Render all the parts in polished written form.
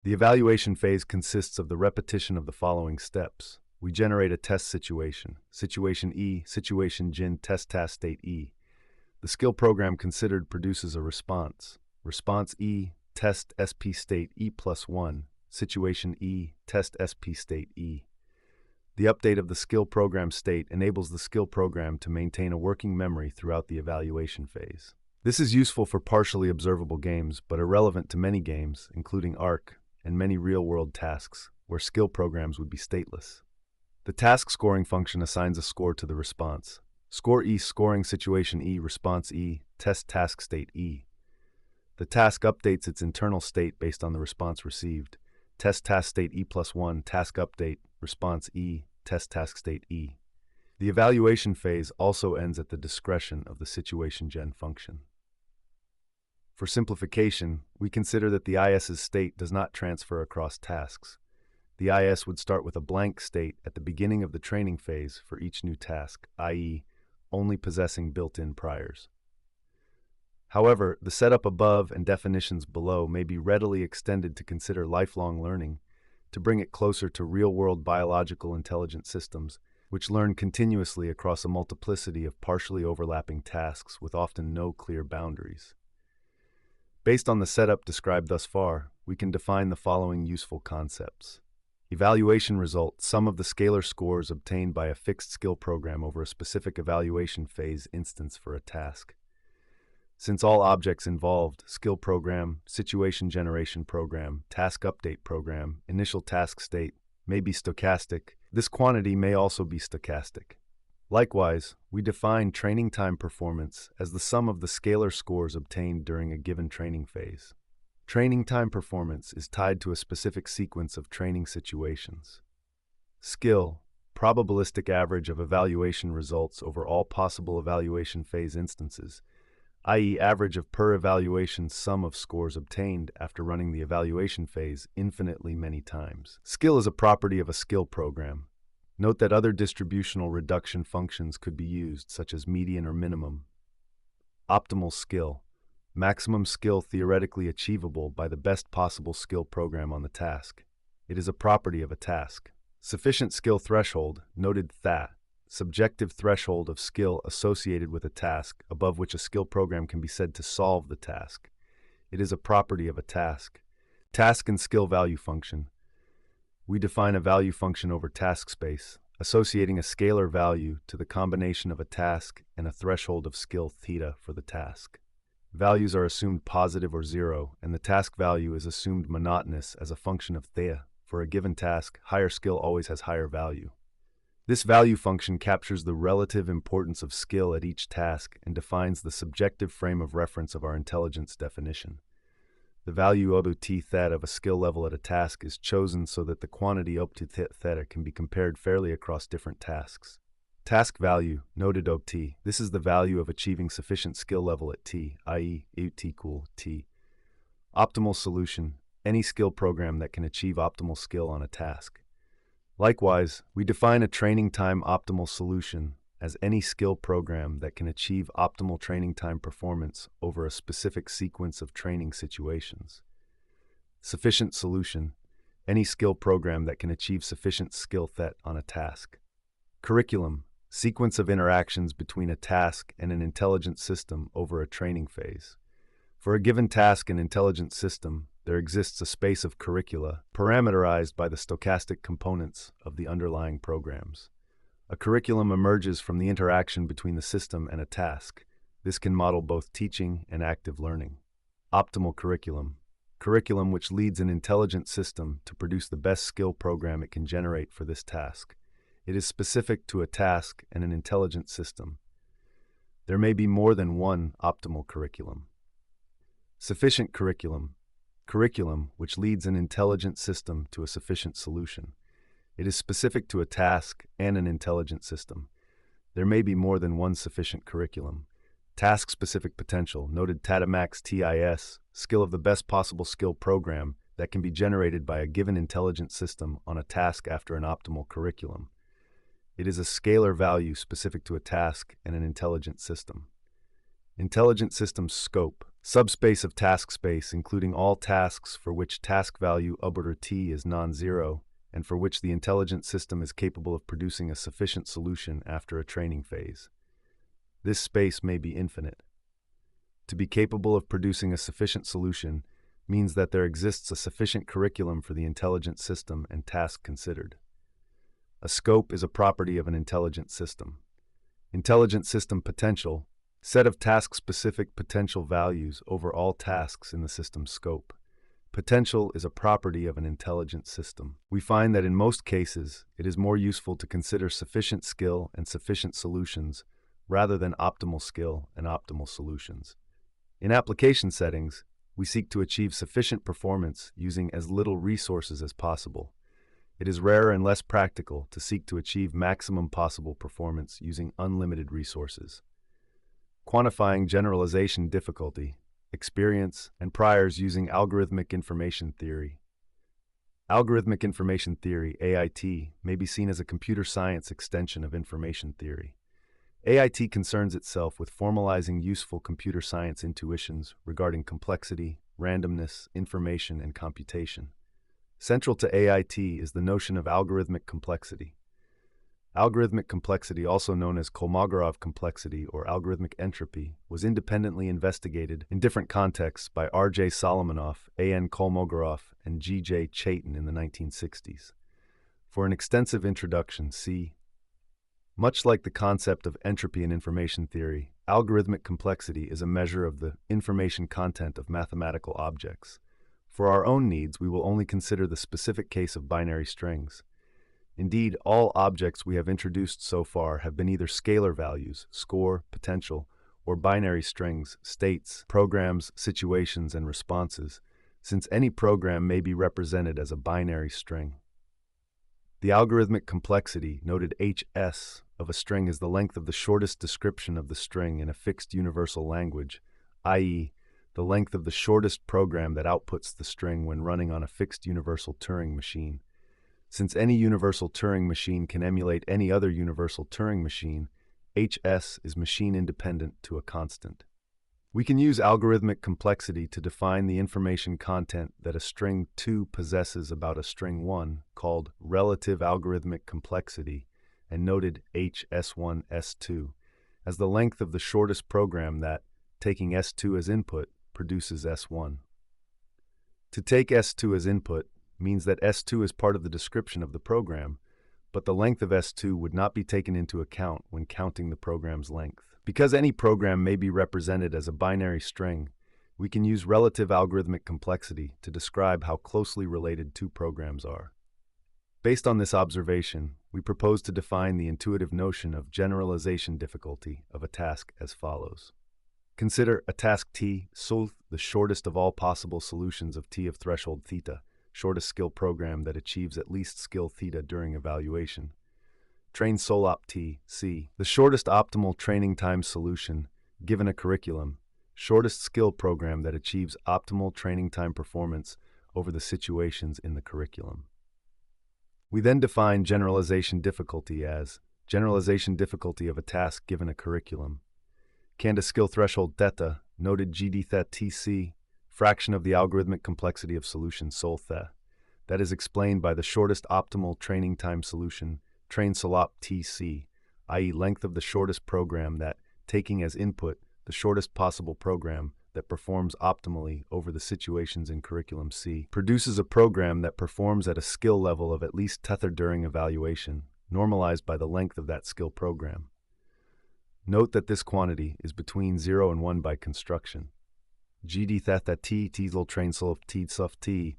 The evaluation phase consists of the repetition of the following steps. We generate a test situation. Situation E, situation Gin, test task state E. The skill program considered produces a response. Response E, test SP state E plus 1. Situation E, test SP state E. The update of the skill program state enables the skill program to maintain a working memory throughout the evaluation phase. This is useful for partially observable games, but irrelevant to many games, including ARC, and many real-world tasks, where skill programs would be stateless. The task scoring function assigns a score to the response. Score E, scoring situation E, response E, test task state E. The task updates its internal state based on the response received. Test task state E plus 1, task update, response E, test task state E. The evaluation phase also ends at the discretion of the situation gen function. For simplification, we consider that the IS's state does not transfer across tasks. The IS would start with a blank state at the beginning of the training phase for each new task, i.e., only possessing built-in priors. However, the setup above and definitions below may be readily extended to consider lifelong learning, to bring it closer to real-world biological intelligent systems, which learn continuously across a multiplicity of partially overlapping tasks with often no clear boundaries. Based on the setup described thus far, we can define the following useful concepts. Evaluation result, sum of the scalar scores obtained by a fixed skill program over a specific evaluation phase instance for a task. Since all objects involved, skill program, situation generation program, task update program, initial task state, may be stochastic, this quantity may also be stochastic. Likewise, we define training time performance as the sum of the scalar scores obtained during a given training phase. Training time performance is tied to a specific sequence of training situations. Skill, probabilistic average of evaluation results over all possible evaluation phase instances, i.e. average of per evaluation sum of scores obtained after running the evaluation phase infinitely many times. Skill is a property of a skill program. Note that other distributional reduction functions could be used, such as median or minimum. Optimal skill, maximum skill theoretically achievable by the best possible skill program on the task. It is a property of a task. Sufficient skill threshold, noted THA, subjective threshold of skill associated with a task above which a skill program can be said to solve the task. It is a property of a task. Task and skill value function. We define a value function over task space, associating a scalar value to the combination of a task and a threshold of skill theta for the task. Values are assumed positive or zero, and the task value is assumed monotonous as a function of theta. For a given task, higher skill always has higher value. This value function captures the relative importance of skill at each task and defines the subjective frame of reference of our intelligence definition. The value OT theta of a skill level at a task is chosen so that the quantity OT theta can be compared fairly across different tasks. Task value, noted OT, this is the value of achieving sufficient skill level at T, i.e. UT equal T. Optimal solution, any skill program that can achieve optimal skill on a task. Likewise, we define a training time optimal solution as any skill program that can achieve optimal training time performance over a specific sequence of training situations. Sufficient solution, any skill program that can achieve sufficient skill set on a task. Curriculum, sequence of interactions between a task and an intelligent system over a training phase. For a given task and intelligent system, there exists a space of curricula parameterized by the stochastic components of the underlying programs. A curriculum emerges from the interaction between the system and a task. This can model both teaching and active learning. Optimal curriculum, curriculum which leads an intelligent system to produce the best skill program it can generate for this task. It is specific to a task and an intelligent system. There may be more than one optimal curriculum. Sufficient curriculum, curriculum which leads an intelligent system to a sufficient solution. It is specific to a task and an intelligent system. There may be more than one sufficient curriculum. Task-specific potential, noted TATAMAX TIS, skill of the best possible skill program that can be generated by a given intelligent system on a task after an optimal curriculum. It is a scalar value specific to a task and an intelligent system. Intelligent system scope, Subspace of task space, including all tasks for which task value or t is non-zero, and for which the intelligent system is capable of producing a sufficient solution after a training phase. This space may be infinite. To be capable of producing a sufficient solution means that there exists a sufficient curriculum for the intelligent system and task considered. A scope is a property of an intelligent system. Intelligent system potential, set of task-specific potential values over all tasks in the system's scope. Potential is a property of an intelligent system. We find that in most cases, it is more useful to consider sufficient skill and sufficient solutions rather than optimal skill and optimal solutions. In application settings, we seek to achieve sufficient performance using as little resources as possible. It is rarer and less practical to seek to achieve maximum possible performance using unlimited resources. Quantifying generalization difficulty, experience, and priors using Algorithmic Information Theory. Algorithmic Information Theory, AIT, may be seen as a computer science extension of information theory. AIT concerns itself with formalizing useful computer science intuitions regarding complexity, randomness, information, and computation. Central to AIT is the notion of algorithmic complexity. Algorithmic complexity, also known as Kolmogorov complexity or algorithmic entropy, was independently investigated in different contexts by R.J. Solomonoff, A.N. Kolmogorov, and G.J. Chaitin in the 1960s. For an extensive introduction, see. Much like the concept of entropy in information theory, algorithmic complexity is a measure of the information content of mathematical objects. For our own needs, we will only consider the specific case of binary strings. Indeed, all objects we have introduced so far have been either scalar values, score, potential, or binary strings, states, programs, situations, and responses, since any program may be represented as a binary string. The algorithmic complexity, noted HS, of a string is the length of the shortest description of the string in a fixed universal language, i.e., the length of the shortest program that outputs the string when running on a fixed universal Turing machine. Since any universal Turing machine can emulate any other universal Turing machine, HS is machine-independent to a constant. We can use algorithmic complexity to define the information content that a string 2 possesses about a string 1, called relative algorithmic complexity, and noted HS1, S2, as the length of the shortest program that, taking S2 as input, produces S1. To take S2 as input means that S2 is part of the description of the program, but the length of S2 would not be taken into account when counting the program's length. Because any program may be represented as a binary string, we can use relative algorithmic complexity to describe how closely related two programs are. Based on this observation, we propose to define the intuitive notion of generalization difficulty of a task as follows. Consider a task T, solve the shortest of all possible solutions of T of threshold theta, shortest skill program that achieves at least skill theta during evaluation. Train solop T, C, the shortest optimal training time solution, given a curriculum, shortest skill program that achieves optimal training time performance over the situations in the curriculum. We then define generalization difficulty as generalization difficulty of a task given a curriculum. Canda skill threshold theta, noted GD theta TC, fraction of the algorithmic complexity of solution sol theta, that is explained by the shortest optimal training time solution, train solop TC, i.e. length of the shortest program that, taking as input the shortest possible program that performs optimally over the situations in curriculum C, produces a program that performs at a skill level of at least theta during evaluation, normalized by the length of that skill program. Note that this quantity is between 0 and 1 by construction. GD theta T Tsel train solop T suf T.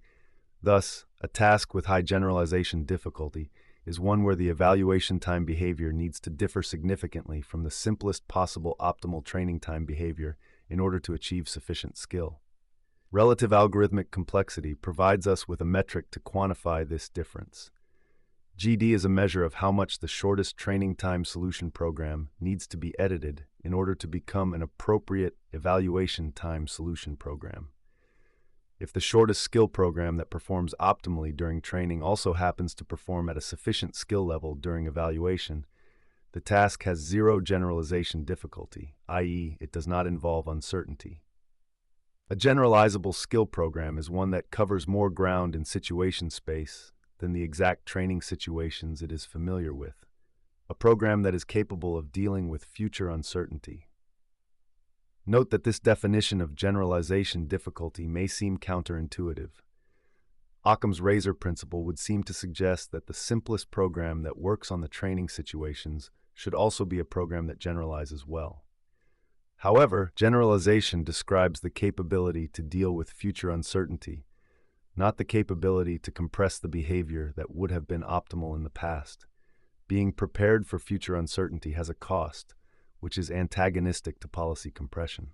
Thus, a task with high generalization difficulty is one where the evaluation time behavior needs to differ significantly from the simplest possible optimal training time behavior in order to achieve sufficient skill. Relative algorithmic complexity provides us with a metric to quantify this difference. GD is a measure of how much the shortest training time solution program needs to be edited in order to become an appropriate evaluation time solution program. If the shortest skill program that performs optimally during training also happens to perform at a sufficient skill level during evaluation, the task has zero generalization difficulty, i.e., it does not involve uncertainty. A generalizable skill program is one that covers more ground in situation space than the exact training situations it is familiar with. A program that is capable of dealing with future uncertainty. Note that this definition of generalization difficulty may seem counterintuitive. Occam's razor principle would seem to suggest that the simplest program that works on the training situations should also be a program that generalizes well. However, generalization describes the capability to deal with future uncertainty, not the capability to compress the behavior that would have been optimal in the past. Being prepared for future uncertainty has a cost, which is antagonistic to policy compression.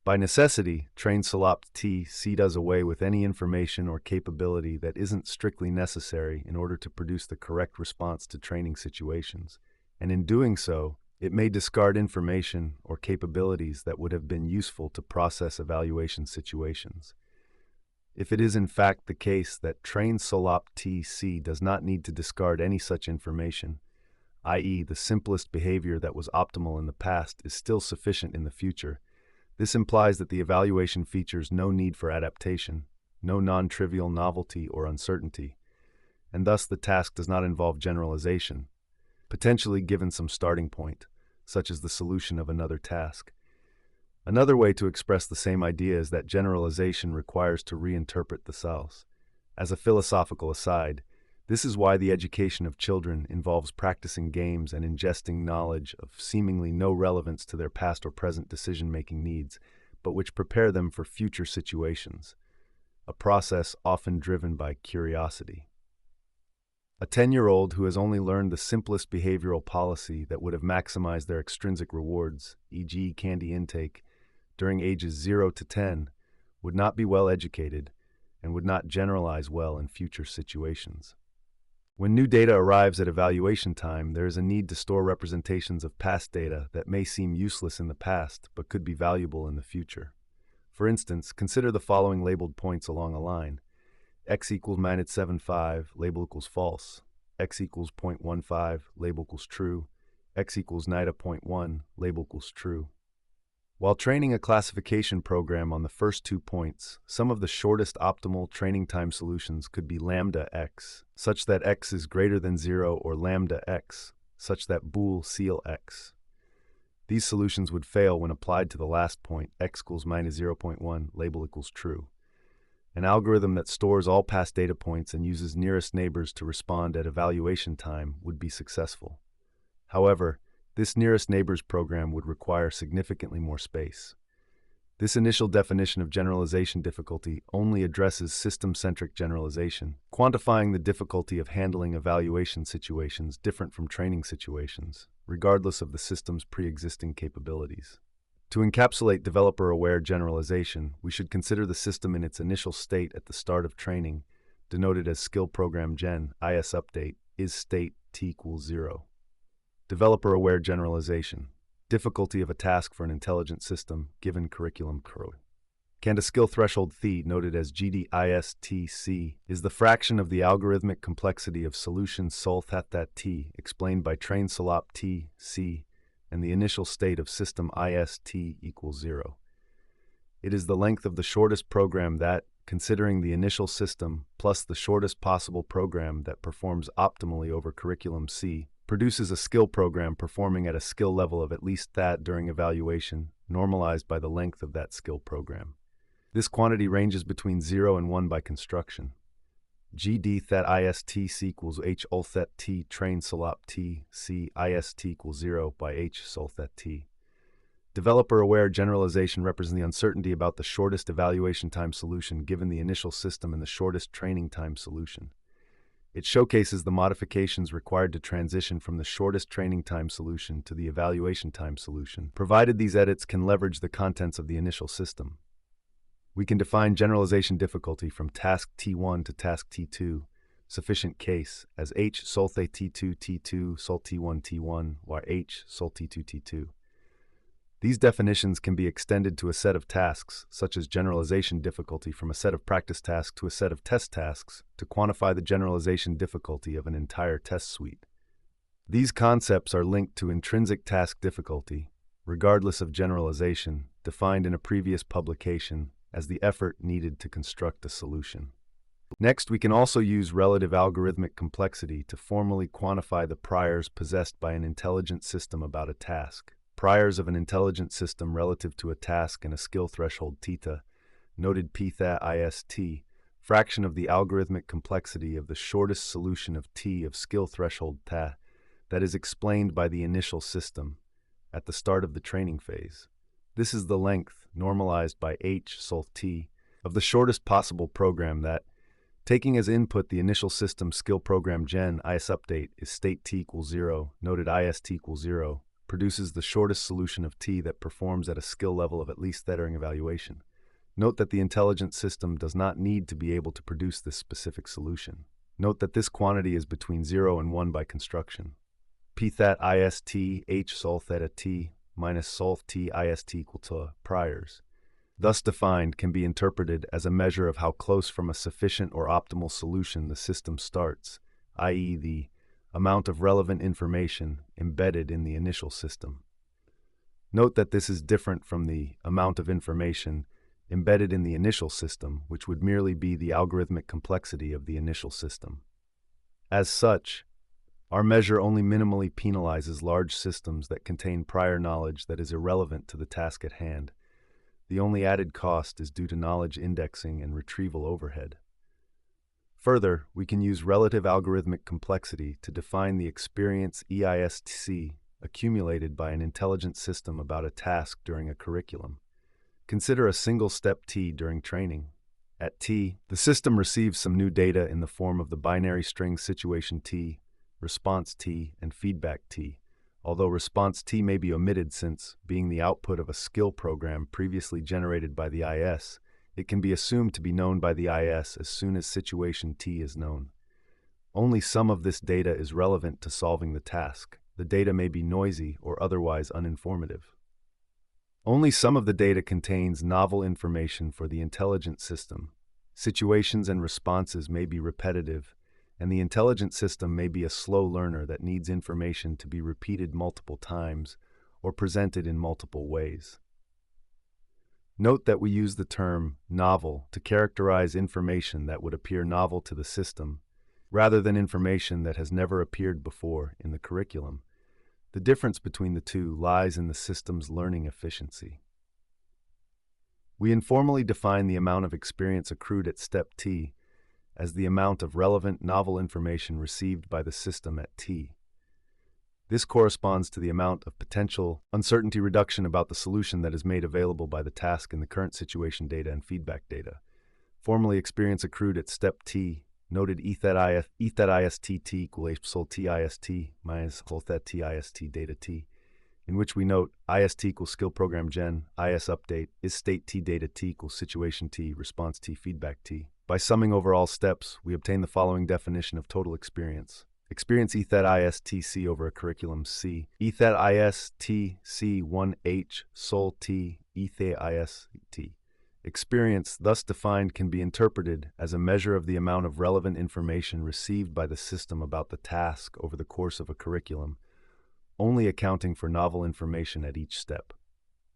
By necessity, train Chollet T.C. does away with any information or capability that isn't strictly necessary in order to produce the correct response to training situations, and in doing so, it may discard information or capabilities that would have been useful to process evaluation situations. If it is in fact the case that train Chollet T.C. does not need to discard any such information, i.e. the simplest behavior that was optimal in the past is still sufficient in the future, this implies that the evaluation features no need for adaptation, no non-trivial novelty or uncertainty, and thus the task does not involve generalization, potentially given some starting point, such as the solution of another task. Another way to express the same idea is that generalization requires to reinterpret the self. As a philosophical aside, this is why the education of children involves practicing games and ingesting knowledge of seemingly no relevance to their past or present decision-making needs, but which prepare them for future situations, a process often driven by curiosity. A 10-year-old who has only learned the simplest behavioral policy that would have maximized their extrinsic rewards, e.g. candy intake, during ages 0 to 10, would not be well educated and would not generalize well in future situations. When new data arrives at evaluation time, there is a need to store representations of past data that may seem useless in the past but could be valuable in the future. For instance, consider the following labeled points along a line. X equals -7.5, label equals false. X equals 0.15, label equals true. X equals -0.1, label equals true. While training a classification program on the first 2 points, some of the shortest optimal training time solutions could be lambda x, such that x is greater than 0, or lambda x, such that bool seal x. These solutions would fail when applied to the last point, x equals -0.1, label equals true. An algorithm that stores all past data points and uses nearest neighbors to respond at evaluation time would be successful. However, this nearest neighbors program would require significantly more space. This initial definition of generalization difficulty only addresses system-centric generalization, quantifying the difficulty of handling evaluation situations different from training situations, regardless of the system's pre-existing capabilities. To encapsulate developer-aware generalization, we should consider the system in its initial state at the start of training, denoted as skill program gen, is is state t equals 0. Developer-aware generalization, difficulty of a task for an intelligent system, given curriculum curl. Candida skill threshold Th, noted as GDISTC, is the fraction of the algorithmic complexity of solution sol that T, explained by train Chollet T, C, and the initial state of system ist equals 0. It is the length of the shortest program that, considering the initial system plus the shortest possible program that performs optimally over curriculum C, produces a skill program performing at a skill level of at least that during evaluation, normalized by the length of that skill program. This quantity ranges between 0 and 1 by construction. GD that IST equals H ul that T train Chollet T C IST equals 0 by H sol that T. Developer-aware generalization represents the uncertainty about the shortest evaluation time solution given the initial system and the shortest training time solution. It showcases the modifications required to transition from the shortest training time solution to the evaluation time solution, provided these edits can leverage the contents of the initial system. We can define generalization difficulty from task T1 to task T2, sufficient case, as H sol T2 T2 sol T1 T1, while H sol T2 T2. These definitions can be extended to a set of tasks, such as generalization difficulty from a set of practice tasks to a set of test tasks, to quantify the generalization difficulty of an entire test suite. These concepts are linked to intrinsic task difficulty, regardless of generalization, defined in a previous publication, as the effort needed to construct a solution. Next, we can also use relative algorithmic complexity to formally quantify the priors possessed by an intelligent system about a task. Priors of an intelligent system relative to a task and a skill threshold θ, noted p that ist, fraction of the algorithmic complexity of the shortest solution of t of skill threshold θ that is explained by the initial system at the start of the training phase. This is the length, normalized by h sol t, of the shortest possible program that, taking as input the initial system skill program gen is update is state t equals 0, noted ist equals 0, produces the shortest solution of t that performs at a skill level of at least theta evaluation. Note that the intelligent system does not need to be able to produce this specific solution. Note that this quantity is between 0 and 1 by construction. P that ist h sol theta t minus sol t ist equal to priors, thus defined, can be interpreted as a measure of how close from a sufficient or optimal solution the system starts, i.e. the amount of relevant information embedded in the initial system. Note that this is different from the amount of information embedded in the initial system, which would merely be the algorithmic complexity of the initial system. As such, our measure only minimally penalizes large systems that contain prior knowledge that is irrelevant to the task at hand. The only added cost is due to knowledge indexing and retrieval overhead. Further, we can use relative algorithmic complexity to define the experience EISTC accumulated by an intelligent system about a task during a curriculum. Consider a single step t during training. At t, the system receives some new data in the form of the binary string situation t, response t, and feedback t, although response t may be omitted since, being the output of a skill program previously generated by the IS, it can be assumed to be known by the IS as soon as situation t is known. Only some of this data is relevant to solving the task. The data may be noisy or otherwise uninformative. Only some of the data contains novel information for the intelligent system. Situations and responses may be repetitive, and the intelligent system may be a slow learner that needs information to be repeated multiple times or presented in multiple ways. Note that we use the term novel to characterize information that would appear novel to the system, rather than information that has never appeared before in the curriculum. The difference between the two lies in the system's learning efficiency. We informally define the amount of experience accrued at step t as the amount of relevant novel information received by the system at t. This corresponds to the amount of potential uncertainty reduction about the solution that is made available by the task in the current situation data and feedback data. Formally, experience accrued at step t, noted e that ist t equal h sol t ist minus sol that t ist data t, in which we note ist equals skill program gen, is update, is state t data t equals situation t, response t, feedback t. By summing over all steps, we obtain the following definition of total experience. Experience e that istc over a curriculum c. E that istc 1h sol t e that ist. Experience, thus defined, can be interpreted as a measure of the amount of relevant information received by the system about the task over the course of a curriculum, only accounting for novel information at each step.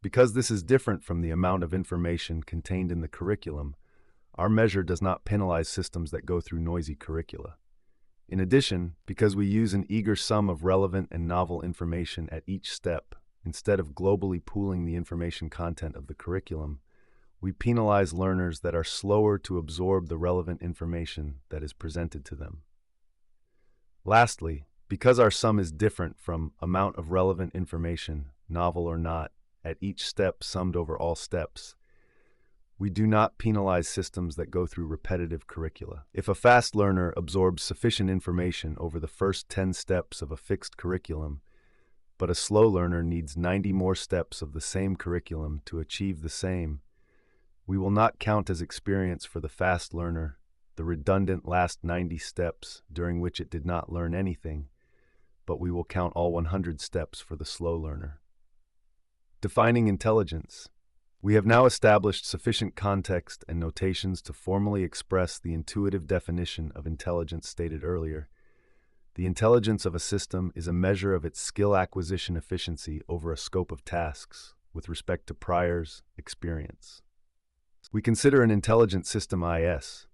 Because this is different from the amount of information contained in the curriculum, our measure does not penalize systems that go through noisy curricula. In addition, because we use an eager sum of relevant and novel information at each step, instead of globally pooling the information content of the curriculum, we penalize learners that are slower to absorb the relevant information that is presented to them. Lastly, because our sum is different from amount of relevant information, novel or not, at each step summed over all steps, we do not penalize systems that go through repetitive curricula. If a fast learner absorbs sufficient information over the first 10 steps of a fixed curriculum, but a slow learner needs 90 more steps of the same curriculum to achieve the same, we will not count as experience for the fast learner the redundant last 90 steps during which it did not learn anything, but we will count all 100 steps for the slow learner. Defining intelligence. We have now established sufficient context and notations to formally express the intuitive definition of intelligence stated earlier. The intelligence of a system is a measure of its skill acquisition efficiency over a scope of tasks with respect to priors, experience. We consider an intelligent system IS.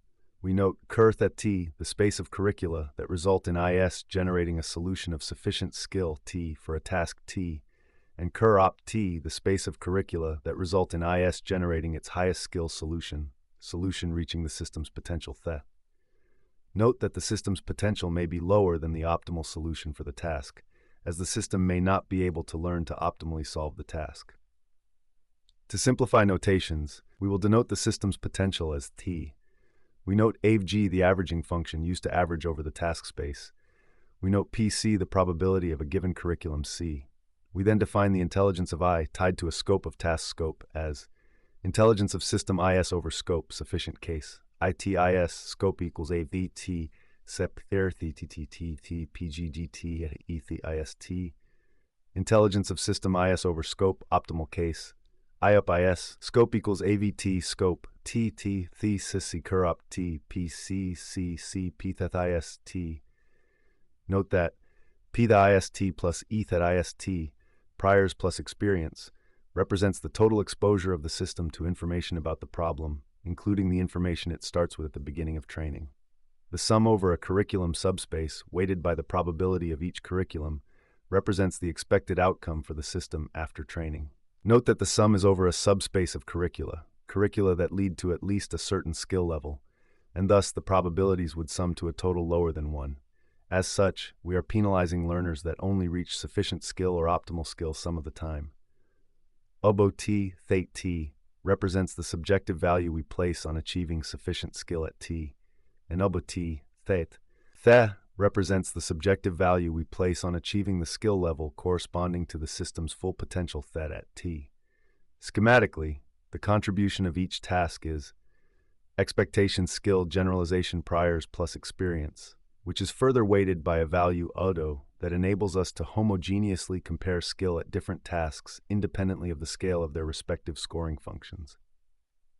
We note cur T, the space of curricula that result in IS generating a solution of sufficient skill T for a task T, and cur T, the space of curricula that result in IS generating its highest skill solution reaching the system's potential Th. Note that the system's potential may be lower than the optimal solution for the task, as the system may not be able to learn to optimally solve the task. To simplify notations, we will denote the system's potential as T. We note AVG, the averaging function used to average over the task space. We note PC, the probability of a given curriculum C. We then define the intelligence of I tied to a scope of task scope as intelligence of system IS over scope, sufficient case. ITIS scope equals AVT, SEP TTT PGGT ETHIST. Intelligence of system IS over scope, optimal case. IUP-IS scope equals AVT scope TT thesis currup T PCCC PTHIST. Note that P the IST plus E that IST, priors plus experience, represents the total exposure of the system to information about the problem, including the information it starts with at the beginning of training. The sum over a curriculum subspace, weighted by the probability of each curriculum, represents the expected outcome for the system after training. Note that the sum is over a subspace of curricula that lead to at least a certain skill level, and thus the probabilities would sum to a total lower than 1. As such, we are penalizing learners that only reach sufficient skill or optimal skill some of the time. UBO-T, T, represents the subjective value we place on achieving sufficient skill at T, and UBO-T, Th represents the subjective value we place on achieving the skill level corresponding to the system's full potential Thet at T. Schematically, the contribution of each task is expectation skill generalization priors plus experience, which is further weighted by a value UDO that enables us to homogeneously compare skill at different tasks independently of the scale of their respective scoring functions.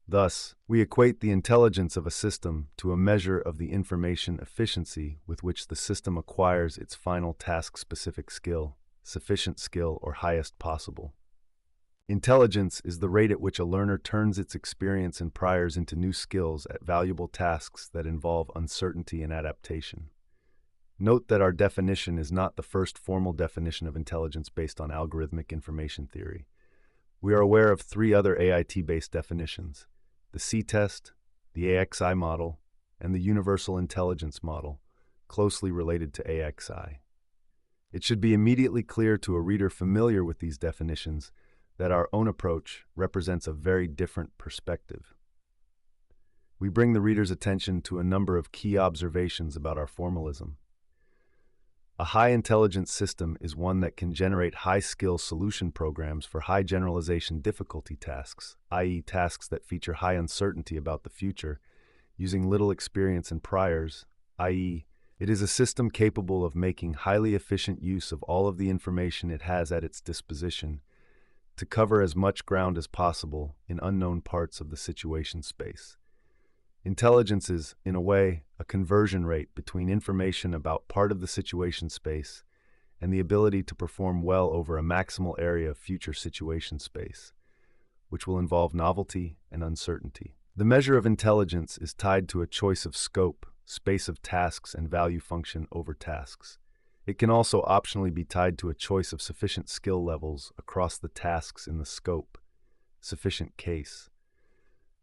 Thus, we equate the intelligence of a system to a measure of the information efficiency with which the system acquires its final task-specific skill, sufficient skill, or highest possible. Intelligence is the rate at which a learner turns its experience and priors into new skills at valuable tasks that involve uncertainty and adaptation. Note that our definition is not the first formal definition of intelligence based on algorithmic information theory. We are aware of 3 other AIT-based definitions: the C-test, the AXI model, and the Universal Intelligence model, closely related to AXI. It should be immediately clear to a reader familiar with these definitions that our own approach represents a very different perspective. We bring the reader's attention to a number of key observations about our formalism. A high-intelligence system is one that can generate high-skill solution programs for high generalization difficulty tasks, i.e. tasks that feature high uncertainty about the future, using little experience and priors, i.e. it is a system capable of making highly efficient use of all of the information it has at its disposition to cover as much ground as possible in unknown parts of the situation space. Intelligence is, in a way, a conversion rate between information about part of the situation space and the ability to perform well over a maximal area of future situation space, which will involve novelty and uncertainty. The measure of intelligence is tied to a choice of scope, space of tasks, and value function over tasks. It can also optionally be tied to a choice of sufficient skill levels across the tasks in the scope, sufficient case.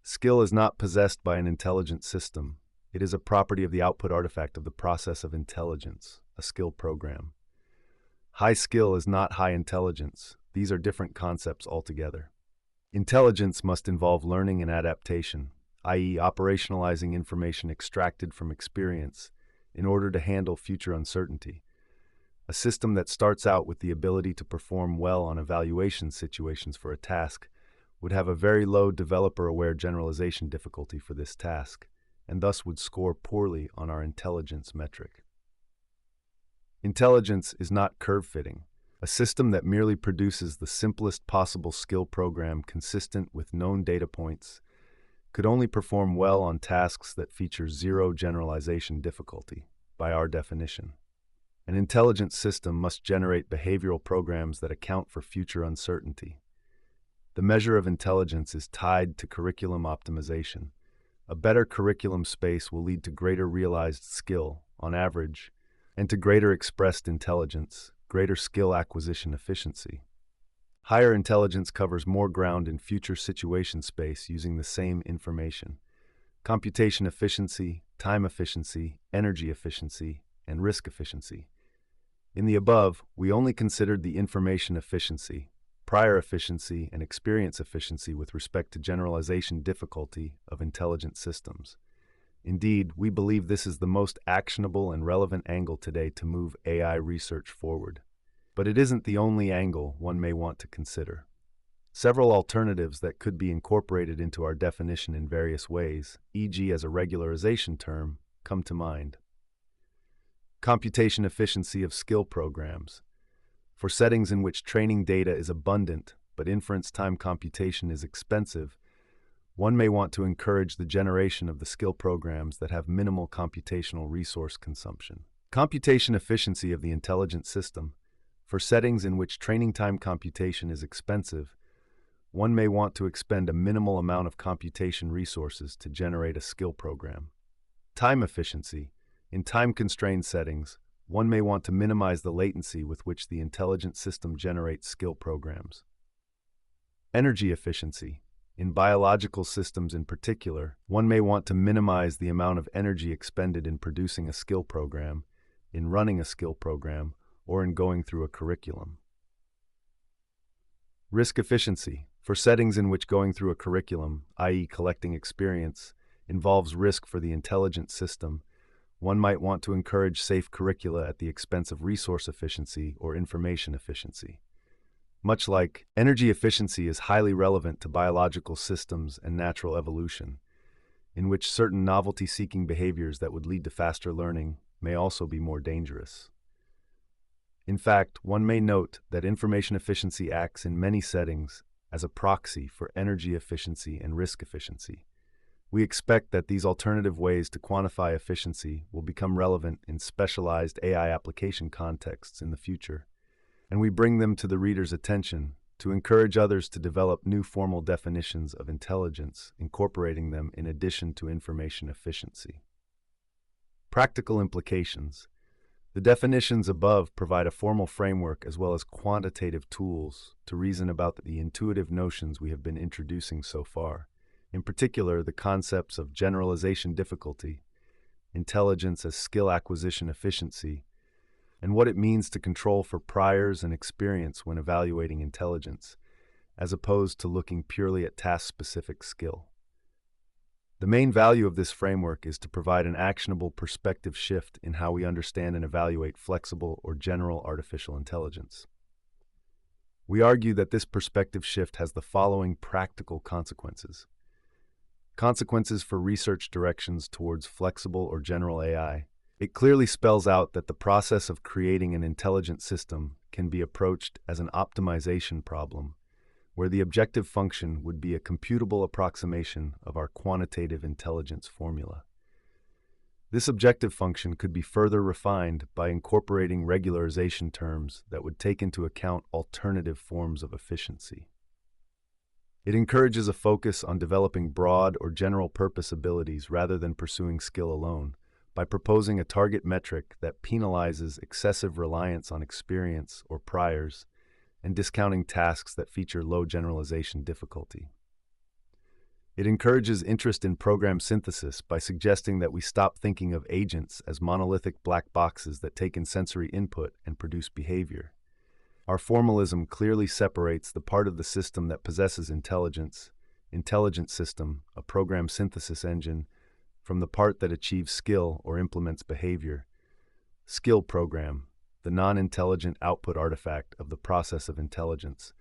Skill is not possessed by an intelligent system. It is a property of the output artifact of the process of intelligence, a skill program. High skill is not high intelligence. These are different concepts altogether. Intelligence must involve learning and adaptation, i.e. operationalizing information extracted from experience in order to handle future uncertainty. A system that starts out with the ability to perform well on evaluation situations for a task would have a very low developer-aware generalization difficulty for this task, and thus would score poorly on our intelligence metric. Intelligence is not curve-fitting. A system that merely produces the simplest possible skill program consistent with known data points could only perform well on tasks that feature zero generalization difficulty, by our definition. An intelligent system must generate behavioral programs that account for future uncertainty. The measure of intelligence is tied to curriculum optimization. A better curriculum space will lead to greater realized skill, on average, and to greater expressed intelligence, greater skill acquisition efficiency. Higher intelligence covers more ground in future situation space using the same information. Computation efficiency, time efficiency, energy efficiency, and risk efficiency. In the above, we only considered the information efficiency, prior efficiency, and experience efficiency with respect to generalization difficulty of intelligent systems. Indeed, we believe this is the most actionable and relevant angle today to move AI research forward. But it isn't the only angle one may want to consider. Several alternatives that could be incorporated into our definition in various ways, e.g. as a regularization term, come to mind. Computation efficiency of skill programs. For settings in which training data is abundant, but inference time computation is expensive, one may want to encourage the generation of the skill programs that have minimal computational resource consumption. Computation efficiency of the intelligent system. For settings in which training time computation is expensive, one may want to expend a minimal amount of computation resources to generate a skill program. Time efficiency. In time-constrained settings, one may want to minimize the latency with which the intelligent system generates skill programs. Energy efficiency. In biological systems in particular, one may want to minimize the amount of energy expended in producing a skill program, in running a skill program, or in going through a curriculum. Risk efficiency. For settings in which going through a curriculum, i.e. collecting experience, involves risk for the intelligent system, one might want to encourage safe curricula at the expense of resource efficiency or information efficiency. Much like energy efficiency is highly relevant to biological systems and natural evolution, in which certain novelty-seeking behaviors that would lead to faster learning may also be more dangerous. In fact, one may note that information efficiency acts in many settings as a proxy for energy efficiency and risk efficiency. We expect that these alternative ways to quantify efficiency will become relevant in specialized AI application contexts in the future, and we bring them to the reader's attention to encourage others to develop new formal definitions of intelligence, incorporating them in addition to information efficiency. Practical implications. The definitions above provide a formal framework as well as quantitative tools to reason about the intuitive notions we have been introducing so far, in particular the concepts of generalization difficulty, intelligence as skill acquisition efficiency, and what it means to control for priors and experience when evaluating intelligence, as opposed to looking purely at task-specific skill. The main value of this framework is to provide an actionable perspective shift in how we understand and evaluate flexible or general artificial intelligence. We argue that this perspective shift has the following practical consequences. Consequences for research directions towards flexible or general AI. It clearly spells out that the process of creating an intelligent system can be approached as an optimization problem, where the objective function would be a computable approximation of our quantitative intelligence formula. This objective function could be further refined by incorporating regularization terms that would take into account alternative forms of efficiency. It encourages a focus on developing broad or general-purpose abilities rather than pursuing skill alone, by proposing a target metric that penalizes excessive reliance on experience or priors and discounting tasks that feature low generalization difficulty. It encourages interest in program synthesis by suggesting that we stop thinking of agents as monolithic black boxes that take in sensory input and produce behavior. Our formalism clearly separates the part of the system that possesses intelligence, intelligent system, a program synthesis engine, from the part that achieves skill or implements behavior, skill program, the non-intelligent output artifact of the process of intelligence,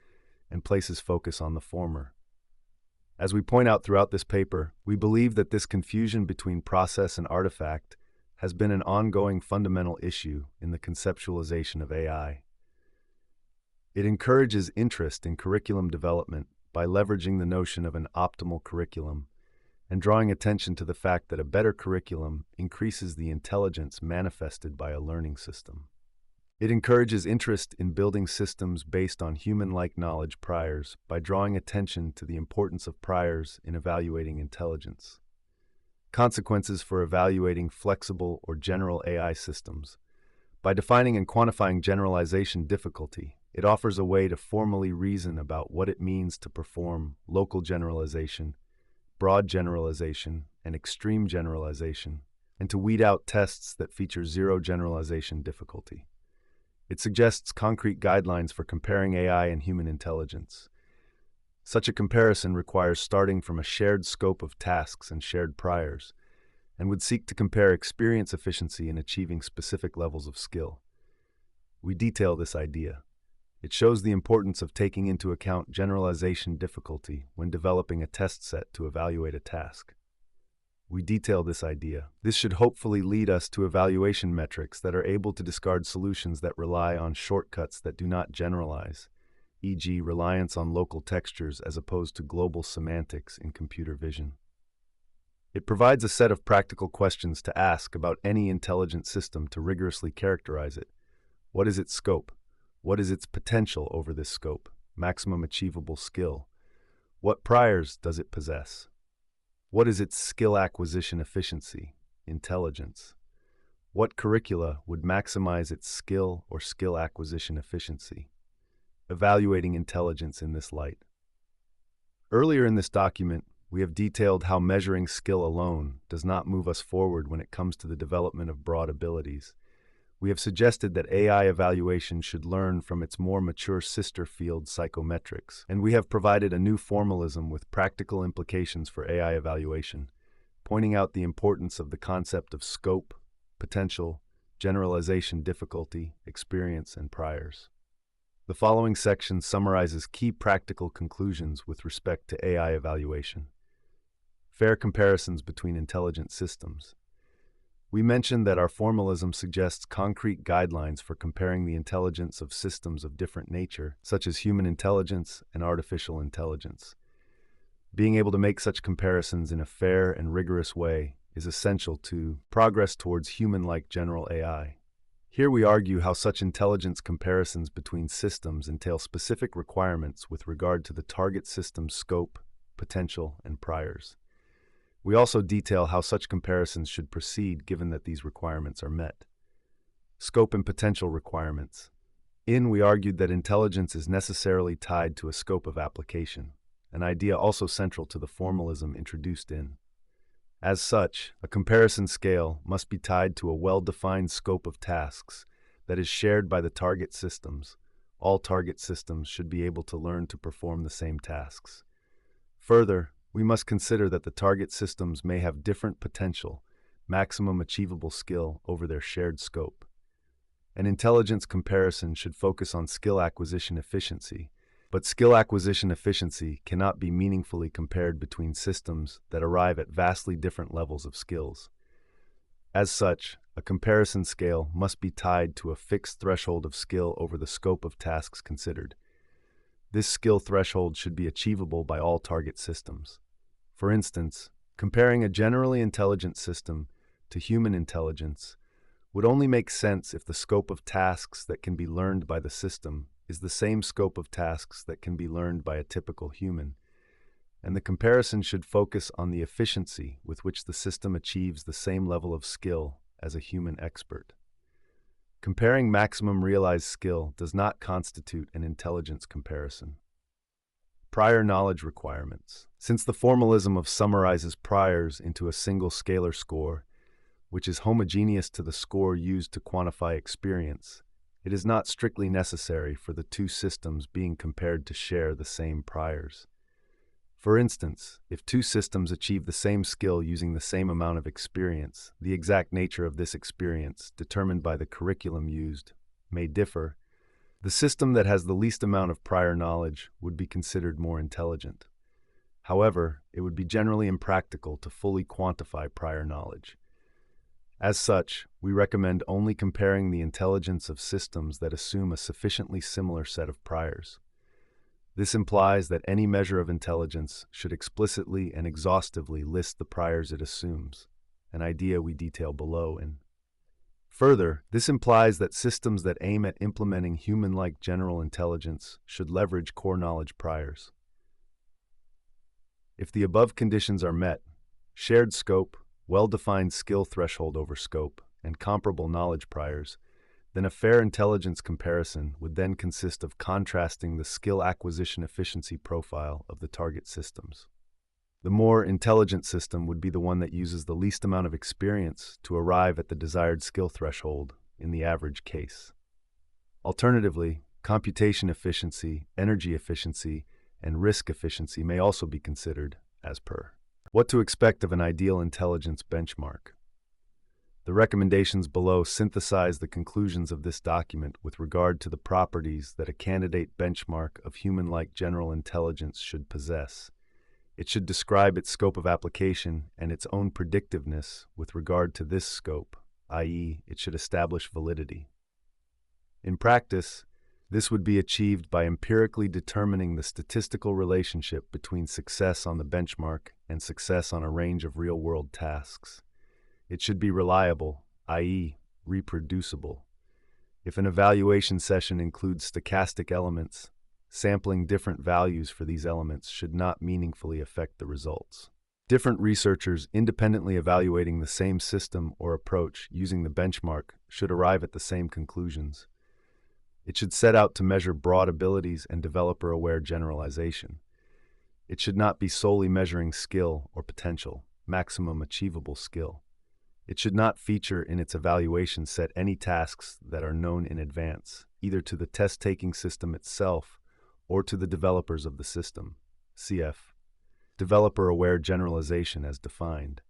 and places focus on the former. As we point out throughout this paper, we believe that this confusion between process and artifact has been an ongoing fundamental issue in the conceptualization of AI. It encourages interest in curriculum development by leveraging the notion of an optimal curriculum and drawing attention to the fact that a better curriculum increases the intelligence manifested by a learning system. It encourages interest in building systems based on human-like knowledge priors by drawing attention to the importance of priors in evaluating intelligence. Consequences for evaluating flexible or general AI systems. By defining and quantifying generalization difficulty, it offers a way to formally reason about what it means to perform local generalization, broad generalization, and extreme generalization, and to weed out tests that feature zero generalization difficulty. It suggests concrete guidelines for comparing AI and human intelligence. Such a comparison requires starting from a shared scope of tasks and shared priors, and would seek to compare experience efficiency in achieving specific levels of skill. We detail this idea. It shows the importance of taking into account generalization difficulty when developing a test set to evaluate a task. We detail this idea. This should hopefully lead us to evaluation metrics that are able to discard solutions that rely on shortcuts that do not generalize, e.g., reliance on local textures as opposed to global semantics in computer vision. It provides a set of practical questions to ask about any intelligent system to rigorously characterize it. What is its scope? What is its potential over this scope? Maximum achievable skill. What priors does it possess? What is its skill acquisition efficiency, intelligence? What curricula would maximize its skill or skill acquisition efficiency? Evaluating intelligence in this light. Earlier in this document, we have detailed how measuring skill alone does not move us forward when it comes to the development of broad abilities. We have suggested that AI evaluation should learn from its more mature sister field psychometrics, and we have provided a new formalism with practical implications for AI evaluation, pointing out the importance of the concept of scope, potential, generalization difficulty, experience, and priors. The following section summarizes key practical conclusions with respect to AI evaluation. Fair comparisons between intelligent systems. We mentioned that our formalism suggests concrete guidelines for comparing the intelligence of systems of different nature, such as human intelligence and artificial intelligence. Being able to make such comparisons in a fair and rigorous way is essential to progress towards human-like general AI. Here we argue how such intelligence comparisons between systems entail specific requirements with regard to the target system's scope, potential, and priors. We also detail how such comparisons should proceed given that these requirements are met. Scope and potential requirements. We argued that intelligence is necessarily tied to a scope of application, an idea also central to the formalism introduced in. As such, a comparison scale must be tied to a well-defined scope of tasks that is shared by the target systems. All target systems should be able to learn to perform the same tasks. Further, we must consider that the target systems may have different potential, maximum achievable skill over their shared scope. An intelligence comparison should focus on skill acquisition efficiency, but skill acquisition efficiency cannot be meaningfully compared between systems that arrive at vastly different levels of skills. As such, a comparison scale must be tied to a fixed threshold of skill over the scope of tasks considered. This skill threshold should be achievable by all target systems. For instance, comparing a generally intelligent system to human intelligence would only make sense if the scope of tasks that can be learned by the system is the same scope of tasks that can be learned by a typical human, and the comparison should focus on the efficiency with which the system achieves the same level of skill as a human expert. Comparing maximum realized skill does not constitute an intelligence comparison. Prior knowledge requirements. Since the formalism of summarizes priors into a single scalar score, which is homogeneous to the score used to quantify experience, it is not strictly necessary for the two systems being compared to share the same priors. For instance, if two systems achieve the same skill using the same amount of experience, the exact nature of this experience, determined by the curriculum used, may differ. The system that has the least amount of prior knowledge would be considered more intelligent. However, it would be generally impractical to fully quantify prior knowledge. As such, we recommend only comparing the intelligence of systems that assume a sufficiently similar set of priors. This implies that any measure of intelligence should explicitly and exhaustively list the priors it assumes, an idea we detail below. Further, this implies that systems that aim at implementing human-like general intelligence should leverage core knowledge priors. If the above conditions are met, shared scope, well-defined skill threshold over scope, and comparable knowledge priors, then a fair intelligence comparison would then consist of contrasting the skill acquisition efficiency profile of the target systems. The more intelligent system would be the one that uses the least amount of experience to arrive at the desired skill threshold in the average case. Alternatively, computation efficiency, energy efficiency, and risk efficiency may also be considered as per. What to expect of an ideal intelligence benchmark? The recommendations below synthesize the conclusions of this document with regard to the properties that a candidate benchmark of human-like general intelligence should possess. It should describe its scope of application and its own predictiveness with regard to this scope, i.e., it should establish validity. In practice, this would be achieved by empirically determining the statistical relationship between success on the benchmark and success on a range of real-world tasks. It should be reliable, i.e., reproducible. If an evaluation session includes stochastic elements, sampling different values for these elements should not meaningfully affect the results. Different researchers independently evaluating the same system or approach using the benchmark should arrive at the same conclusions. It should set out to measure broad abilities and developer-aware generalization. It should not be solely measuring skill or potential, maximum achievable skill. It should not feature in its evaluation set any tasks that are known in advance, either to the test-taking system itself or to the developers of the system, cf. Developer-aware generalization as defined.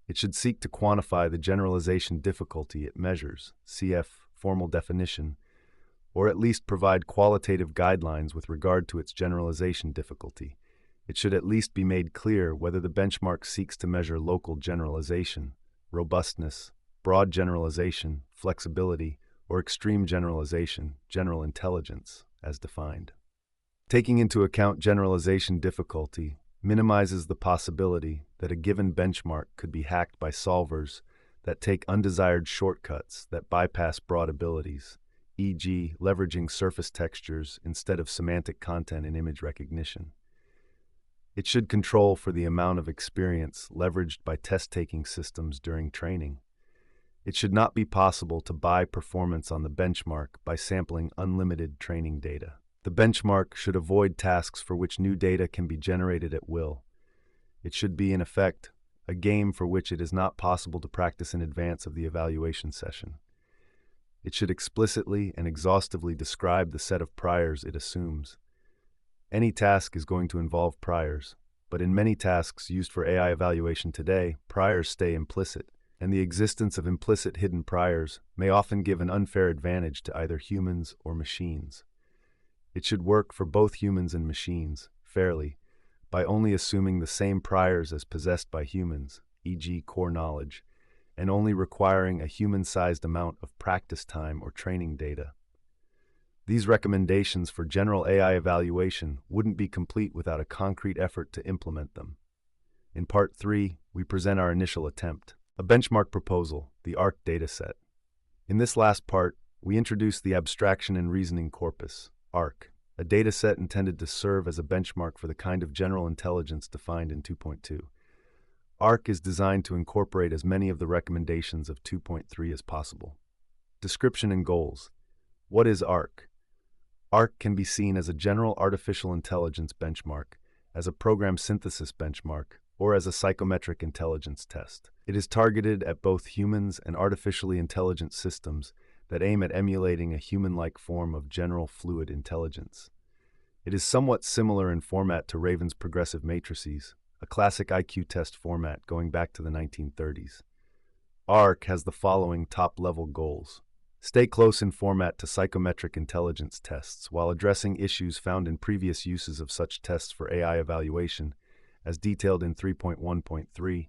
It should seek to quantify the generalization difficulty it measures, cf. Formal definition, or at least provide qualitative guidelines with regard to its generalization difficulty. It should at least be made clear whether the benchmark seeks to measure local generalization, robustness, broad generalization, flexibility, or extreme generalization, general intelligence, as defined. Taking into account generalization difficulty minimizes the possibility that a given benchmark could be hacked by solvers that take undesired shortcuts that bypass broad abilities, e.g., leveraging surface textures instead of semantic content in image recognition. It should control for the amount of experience leveraged by test-taking systems during training. It should not be possible to buy performance on the benchmark by sampling unlimited training data. The benchmark should avoid tasks for which new data can be generated at will. It should be, in effect, a game for which it is not possible to practice in advance of the evaluation session. It should explicitly and exhaustively describe the set of priors it assumes. Any task is going to involve priors, but in many tasks used for AI evaluation today, priors stay implicit, and the existence of implicit hidden priors may often give an unfair advantage to either humans or machines. It should work for both humans and machines, fairly, by only assuming the same priors as possessed by humans, e.g. core knowledge, and only requiring a human-sized amount of practice time or training data. These recommendations for general AI evaluation wouldn't be complete without a concrete effort to implement them. In Part 3, we present our initial attempt, a benchmark proposal, the ARC dataset. In this last part, we introduce the Abstraction and Reasoning Corpus, ARC, a dataset intended to serve as a benchmark for the kind of general intelligence defined in 2.2. ARC is designed to incorporate as many of the recommendations of 2.3 as possible. Description and goals. What is ARC? ARC can be seen as a general artificial intelligence benchmark, as a program synthesis benchmark, or as a psychometric intelligence test. It is targeted at both humans and artificially intelligent systems that aim at emulating a human-like form of general fluid intelligence. It is somewhat similar in format to Raven's progressive matrices, a classic IQ test format going back to the 1930s. ARC has the following top-level goals. Stay close in format to psychometric intelligence tests while addressing issues found in previous uses of such tests for AI evaluation, as detailed in 3.1.3,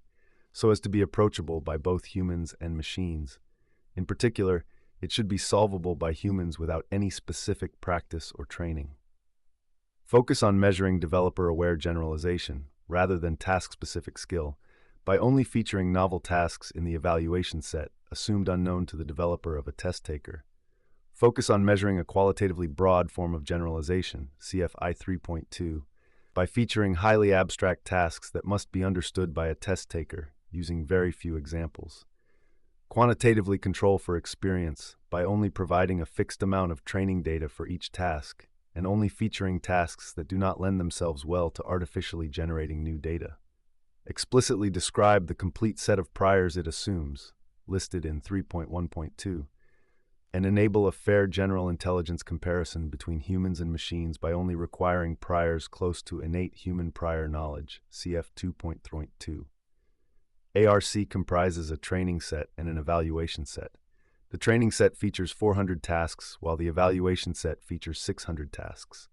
so as to be approachable by both humans and machines. In particular, it should be solvable by humans without any specific practice or training. Focus on measuring developer-aware generalization, rather than task-specific skill, by only featuring novel tasks in the evaluation set, assumed unknown to the developer of a test taker. Focus on measuring a qualitatively broad form of generalization, CFI 3.2, by featuring highly abstract tasks that must be understood by a test taker, using very few examples. Quantitatively control for experience by only providing a fixed amount of training data for each task, and only featuring tasks that do not lend themselves well to artificially generating new data. Explicitly describe the complete set of priors it assumes, listed in 3.1.2, and enable a fair general intelligence comparison between humans and machines by only requiring priors close to innate human prior knowledge, CF 2.2. ARC comprises a training set and an evaluation set. The training set features 400 tasks, while the evaluation set features 600 tasks.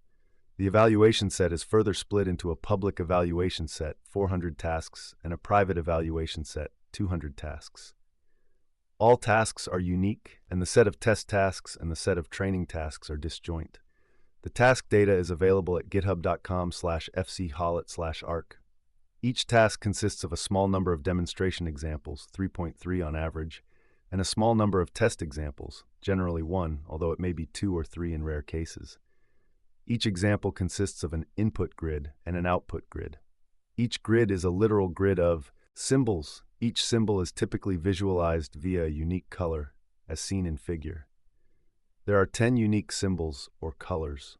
The evaluation set is further split into a public evaluation set, 400 tasks, and a private evaluation set, 200 tasks. All tasks are unique, and the set of test tasks and the set of training tasks are disjoint. The task data is available at github.com/fchollet/arc. Each task consists of a small number of demonstration examples, 3.3 on average, and a small number of test examples, generally 1, although it may be 2 or 3 in rare cases. Each example consists of an input grid and an output grid. Each grid is a literal grid of symbols. Each symbol is typically visualized via a unique color, as seen in figure. There are 10 unique symbols, or colors.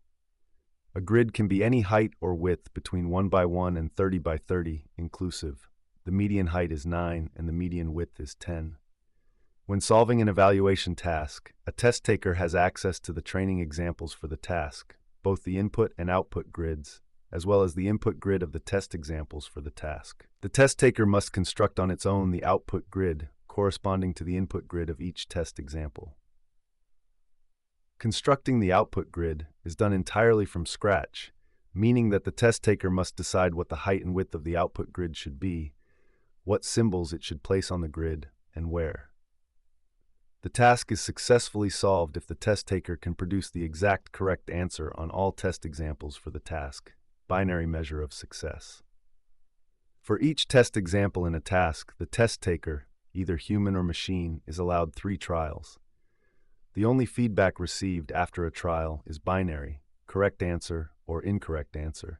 A grid can be any height or width between 1 by 1 and 30 by 30, inclusive. The median height is 9 and the median width is 10. When solving an evaluation task, a test taker has access to the training examples for the task, both the input and output grids, as well as the input grid of the test examples for the task. The test taker must construct on its own the output grid, corresponding to the input grid of each test example. Constructing the output grid is done entirely from scratch, meaning that the test taker must decide what the height and width of the output grid should be, what symbols it should place on the grid, and where. The task is successfully solved if the test taker can produce the exact correct answer on all test examples for the task, binary measure of success. For each test example in a task, the test taker, either human or machine, is allowed 3 trials. The only feedback received after a trial is binary, correct answer or incorrect answer.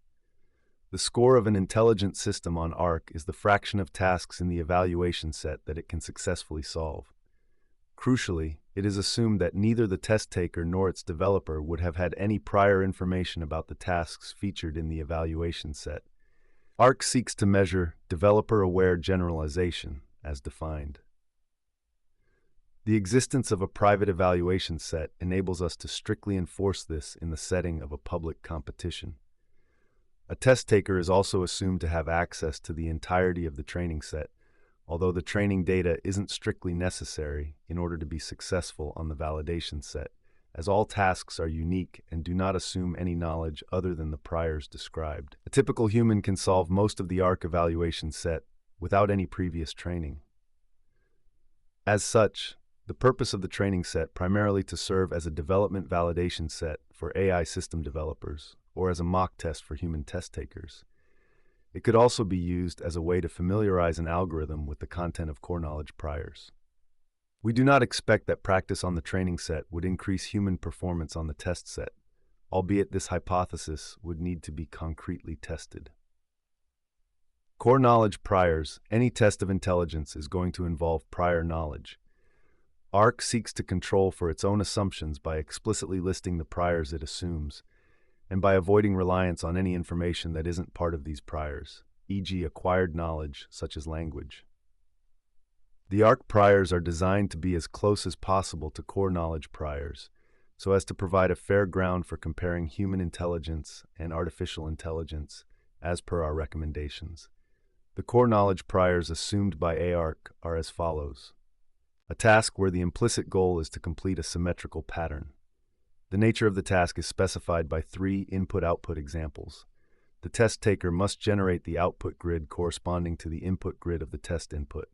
The score of an intelligent system on ARC is the fraction of tasks in the evaluation set that it can successfully solve. Crucially, it is assumed that neither the test taker nor its developer would have had any prior information about the tasks featured in the evaluation set. ARC seeks to measure developer-aware generalization, as defined. The existence of a private evaluation set enables us to strictly enforce this in the setting of a public competition. A test taker is also assumed to have access to the entirety of the training set, although the training data isn't strictly necessary in order to be successful on the validation set, as all tasks are unique and do not assume any knowledge other than the priors described. A typical human can solve most of the ARC evaluation set without any previous training. As such, the purpose of the training set primarily to serve as a development validation set for AI system developers or as a mock test for human test takers. It could also be used as a way to familiarize an algorithm with the content of core knowledge priors. We do not expect that practice on the training set would increase human performance on the test set, albeit this hypothesis would need to be concretely tested. Core knowledge priors. Any test of intelligence is going to involve prior knowledge. ARC seeks to control for its own assumptions by explicitly listing the priors it assumes, and by avoiding reliance on any information that isn't part of these priors, e.g. acquired knowledge such as language. The ARC priors are designed to be as close as possible to core knowledge priors, so as to provide a fair ground for comparing human intelligence and artificial intelligence, as per our recommendations. The core knowledge priors assumed by ARC are as follows. A task where the implicit goal is to complete a symmetrical pattern. The nature of the task is specified by 3 input-output examples. The test taker must generate the output grid corresponding to the input grid of the test input.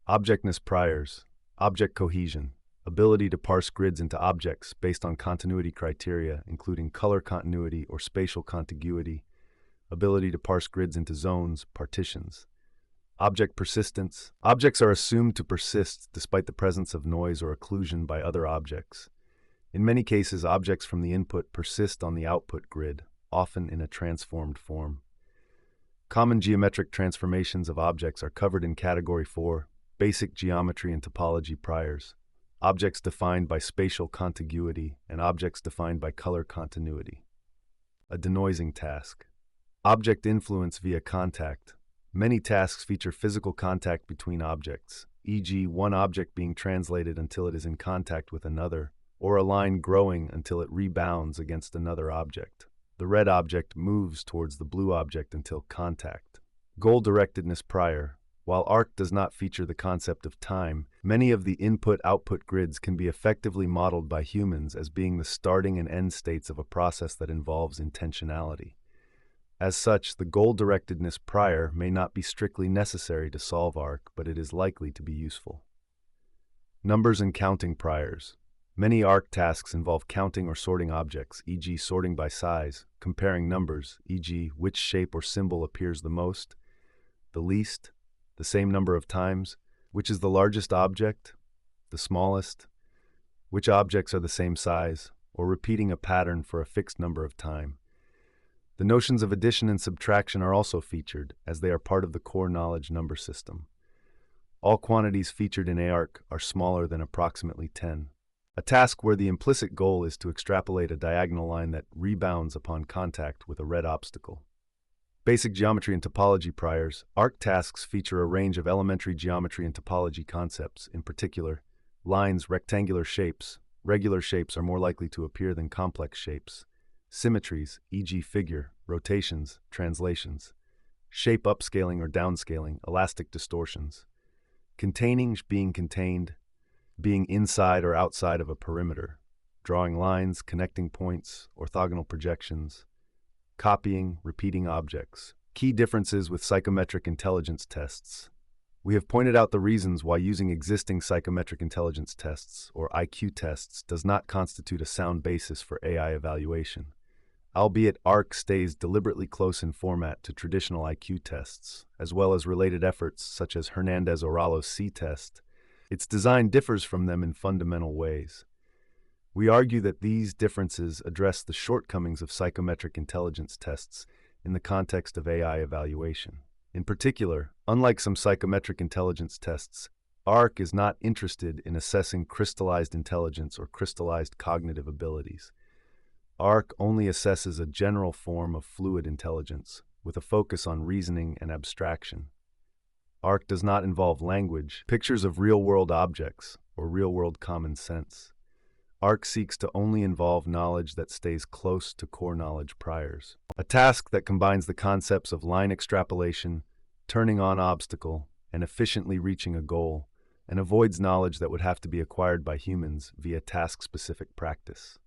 Objectness priors, object cohesion, ability to parse grids into objects based on continuity criteria, including color continuity or spatial contiguity, ability to parse grids into zones, partitions. Object persistence. Objects are assumed to persist despite the presence of noise or occlusion by other objects. In many cases, objects from the input persist on the output grid, often in a transformed form. Common geometric transformations of objects are covered in Category 4, Basic Geometry and Topology Priors, objects defined by spatial contiguity and objects defined by color continuity. A denoising task. Object influence via contact. Many tasks feature physical contact between objects, e.g., one object being translated until it is in contact with another, or a line growing until it rebounds against another object. The red object moves towards the blue object until contact. Goal-directedness prior. While ARC does not feature the concept of time, many of the input-output grids can be effectively modeled by humans as being the starting and end states of a process that involves intentionality. As such, the goal-directedness prior may not be strictly necessary to solve ARC, but it is likely to be useful. Numbers and counting priors. Many ARC tasks involve counting or sorting objects, e.g. sorting by size, comparing numbers, e.g. which shape or symbol appears the most, the least, the same number of times, which is the largest object, the smallest, which objects are the same size, or repeating a pattern for a fixed number of time. The notions of addition and subtraction are also featured, as they are part of the core knowledge number system. All quantities featured in ARC are smaller than approximately 10. A task where the implicit goal is to extrapolate a diagonal line that rebounds upon contact with a red obstacle. Basic geometry and topology priors. ARC tasks feature a range of elementary geometry and topology concepts. In particular, lines, rectangular shapes. Regular shapes are more likely to appear than complex shapes. Symmetries, e.g. figure, rotations, translations. Shape upscaling or downscaling, elastic distortions. Containing, being contained, being inside or outside of a perimeter, drawing lines, connecting points, orthogonal projections, copying, repeating objects. Key differences with psychometric intelligence tests. We have pointed out the reasons why using existing psychometric intelligence tests, or IQ tests, does not constitute a sound basis for AI evaluation. Albeit ARC stays deliberately close in format to traditional IQ tests, as well as related efforts such as Hernandez-Oralo's C-test, its design differs from them in fundamental ways. We argue that these differences address the shortcomings of psychometric intelligence tests in the context of AI evaluation. In particular, unlike some psychometric intelligence tests, ARC is not interested in assessing crystallized intelligence or crystallized cognitive abilities. ARC only assesses a general form of fluid intelligence, with a focus on reasoning and abstraction. ARC does not involve language, pictures of real-world objects, or real-world common sense. ARC seeks to only involve knowledge that stays close to core knowledge priors. A task that combines the concepts of line extrapolation, turning on obstacle, and efficiently reaching a goal, and avoids knowledge that would have to be acquired by humans via task-specific practice.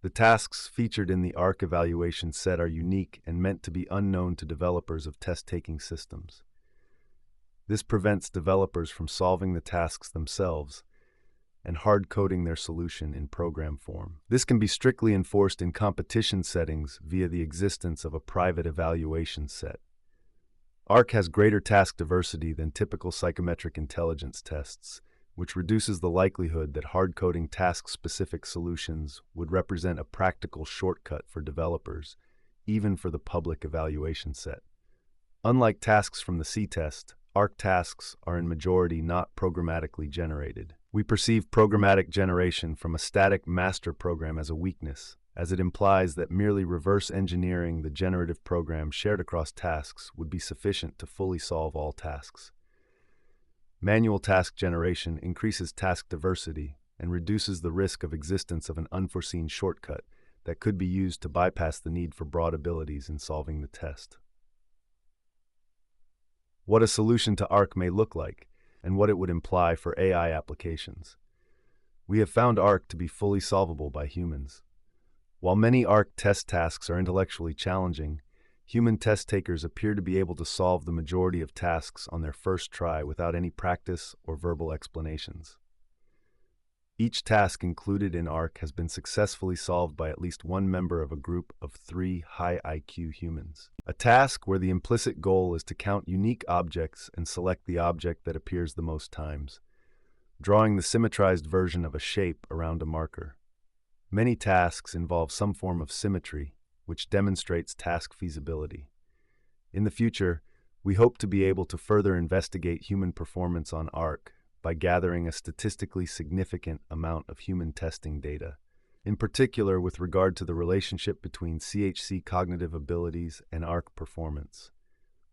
The tasks featured in the ARC evaluation set are unique and meant to be unknown to developers of test-taking systems. This prevents developers from solving the tasks themselves and hard-coding their solution in program form. This can be strictly enforced in competition settings via the existence of a private evaluation set. ARC has greater task diversity than typical psychometric intelligence tests, which reduces the likelihood that hard-coding task-specific solutions would represent a practical shortcut for developers, even for the public evaluation set. Unlike tasks from the C-test, ARC tasks are in majority not programmatically generated. We perceive programmatic generation from a static master program as a weakness, as it implies that merely reverse engineering the generative program shared across tasks would be sufficient to fully solve all tasks. Manual task generation increases task diversity and reduces the risk of existence of an unforeseen shortcut that could be used to bypass the need for broad abilities in solving the test. What a solution to ARC may look like, and what it would imply for AI applications. We have found ARC to be fully solvable by humans. While many ARC test tasks are intellectually challenging, human test takers appear to be able to solve the majority of tasks on their first try without any practice or verbal explanations. Each task included in ARC has been successfully solved by at least one member of a group of 3 high IQ humans. A task where the implicit goal is to count unique objects and select the object that appears the most times, drawing the symmetrized version of a shape around a marker. Many tasks involve some form of symmetry, which demonstrates task feasibility. In the future, we hope to be able to further investigate human performance on ARC by gathering a statistically significant amount of human testing data, in particular with regard to the relationship between CHC cognitive abilities and ARC performance.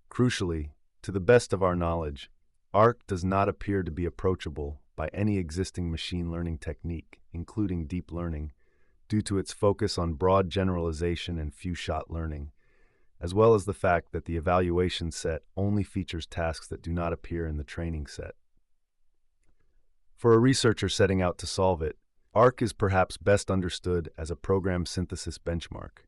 Crucially, to the best of our knowledge, ARC does not appear to be approachable by any existing machine learning technique, including deep learning, due to its focus on broad generalization and few-shot learning, as well as the fact that the evaluation set only features tasks that do not appear in the training set. For a researcher setting out to solve it, ARC is perhaps best understood as a program synthesis benchmark.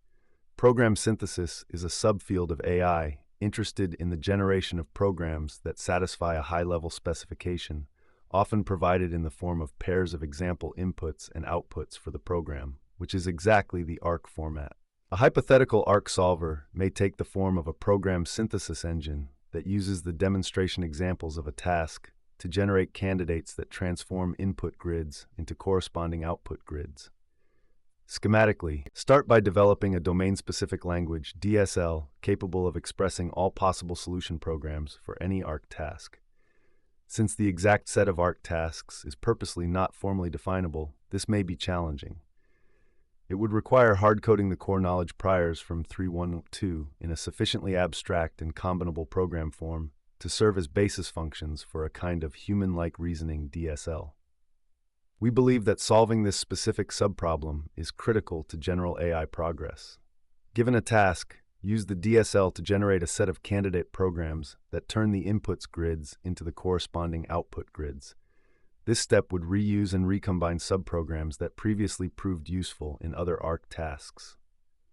Program synthesis is a subfield of AI interested in the generation of programs that satisfy a high-level specification, often provided in the form of pairs of example inputs and outputs for the program, which is exactly the ARC format. A hypothetical ARC solver may take the form of a program synthesis engine that uses the demonstration examples of a task to generate candidates that transform input grids into corresponding output grids. Schematically, start by developing a domain-specific language, DSL, capable of expressing all possible solution programs for any ARC task. Since the exact set of ARC tasks is purposely not formally definable, this may be challenging. It would require hard-coding the core knowledge priors from 3.1.2 in a sufficiently abstract and combinable program form to serve as basis functions for a kind of human-like reasoning DSL. We believe that solving this specific subproblem is critical to general AI progress. Given a task, use the DSL to generate a set of candidate programs that turn the inputs grids into the corresponding output grids. This step would reuse and recombine subprograms that previously proved useful in other ARC tasks.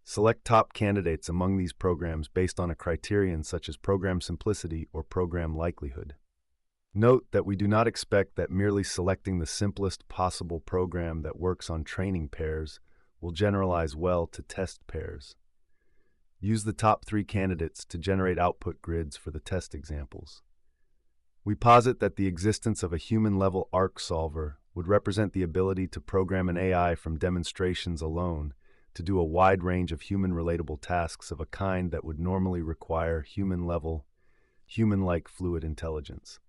Select top candidates among these programs based on a criterion such as program simplicity or program likelihood. Note that we do not expect that merely selecting the simplest possible program that works on training pairs will generalize well to test pairs. Use the top 3 candidates to generate output grids for the test examples. We posit that the existence of a human-level ARC solver would represent the ability to program an AI from demonstrations alone to do a wide range of human-relatable tasks of a kind that would normally require human-level, human-like fluid intelligence.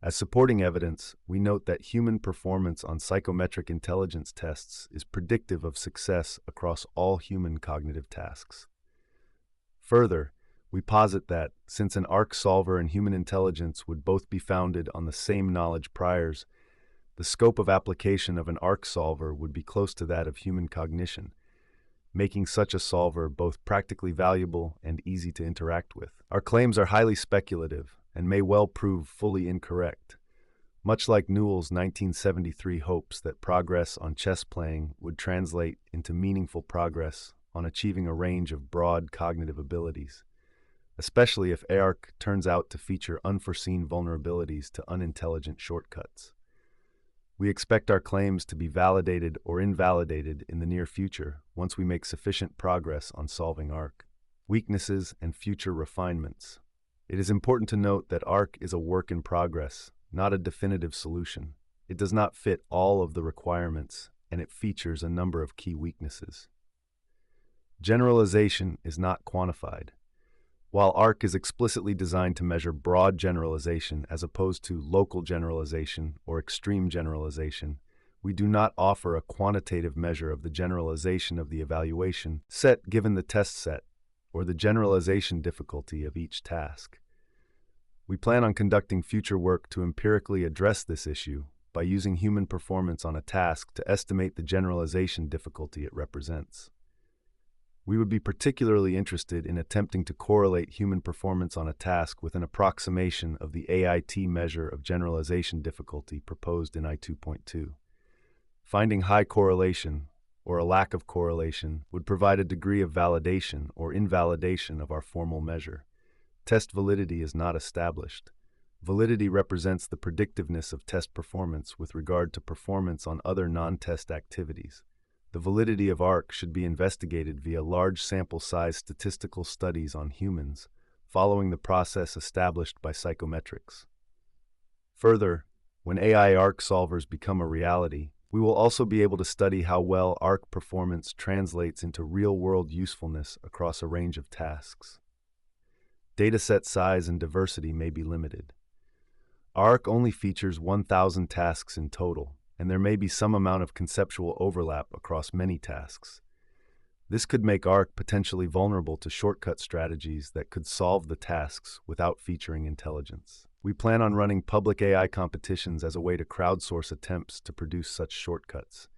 As supporting evidence, we note that human performance on psychometric intelligence tests is predictive of success across all human cognitive tasks. Further, we posit that, since an ARC solver and human intelligence would both be founded on the same knowledge priors, the scope of application of an ARC solver would be close to that of human cognition, making such a solver both practically valuable and easy to interact with. Our claims are highly speculative and may well prove fully incorrect, much like Newell's 1973 hopes that progress on chess playing would translate into meaningful progress on achieving a range of broad cognitive abilities, especially if ARC turns out to feature unforeseen vulnerabilities to unintelligent shortcuts. We expect our claims to be validated or invalidated in the near future once we make sufficient progress on solving ARC. Weaknesses and future refinements. It is important to note that ARC is a work in progress, not a definitive solution. It does not fit all of the requirements, and it features a number of key weaknesses. Generalization is not quantified. While ARC is explicitly designed to measure broad generalization as opposed to local generalization or extreme generalization, we do not offer a quantitative measure of the generalization of the evaluation set given the test set, or the generalization difficulty of each task. We plan on conducting future work to empirically address this issue by using human performance on a task to estimate the generalization difficulty it represents. We would be particularly interested in attempting to correlate human performance on a task with an approximation of the AIT measure of generalization difficulty proposed in I2.2. Finding high correlation, or a lack of correlation, would provide a degree of validation or invalidation of our formal measure. Test validity is not established. Validity represents the predictiveness of test performance with regard to performance on other non-test activities. The validity of ARC should be investigated via large sample size statistical studies on humans, following the process established by psychometrics. Further, when AI ARC solvers become a reality, we will also be able to study how well ARC performance translates into real-world usefulness across a range of tasks. Dataset size and diversity may be limited. ARC only features 1,000 tasks in total, and there may be some amount of conceptual overlap across many tasks. This could make ARC potentially vulnerable to shortcut strategies that could solve the tasks without featuring intelligence. We plan on running public AI competitions as a way to crowdsource attempts to produce such shortcuts.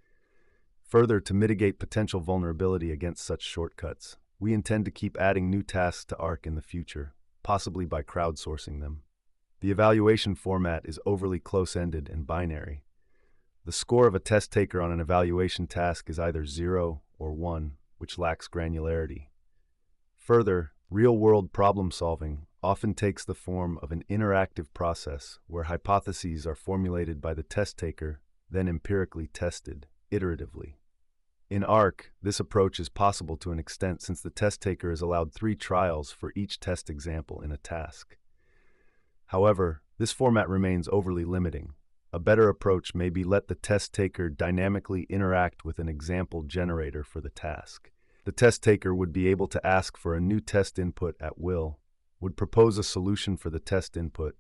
Further, to mitigate potential vulnerability against such shortcuts, we intend to keep adding new tasks to ARC in the future, possibly by crowdsourcing them. The evaluation format is overly close-ended and binary. The score of a test taker on an evaluation task is either 0 or 1, which lacks granularity. Further, real-world problem-solving often takes the form of an interactive process where hypotheses are formulated by the test taker, then empirically tested, iteratively. In ARC, this approach is possible to an extent since the test taker is allowed 3 trials for each test example in a task. However, this format remains overly limiting. A better approach may be let the test taker dynamically interact with an example generator for the task. The test taker would be able to ask for a new test input at will, would propose a solution for the test input,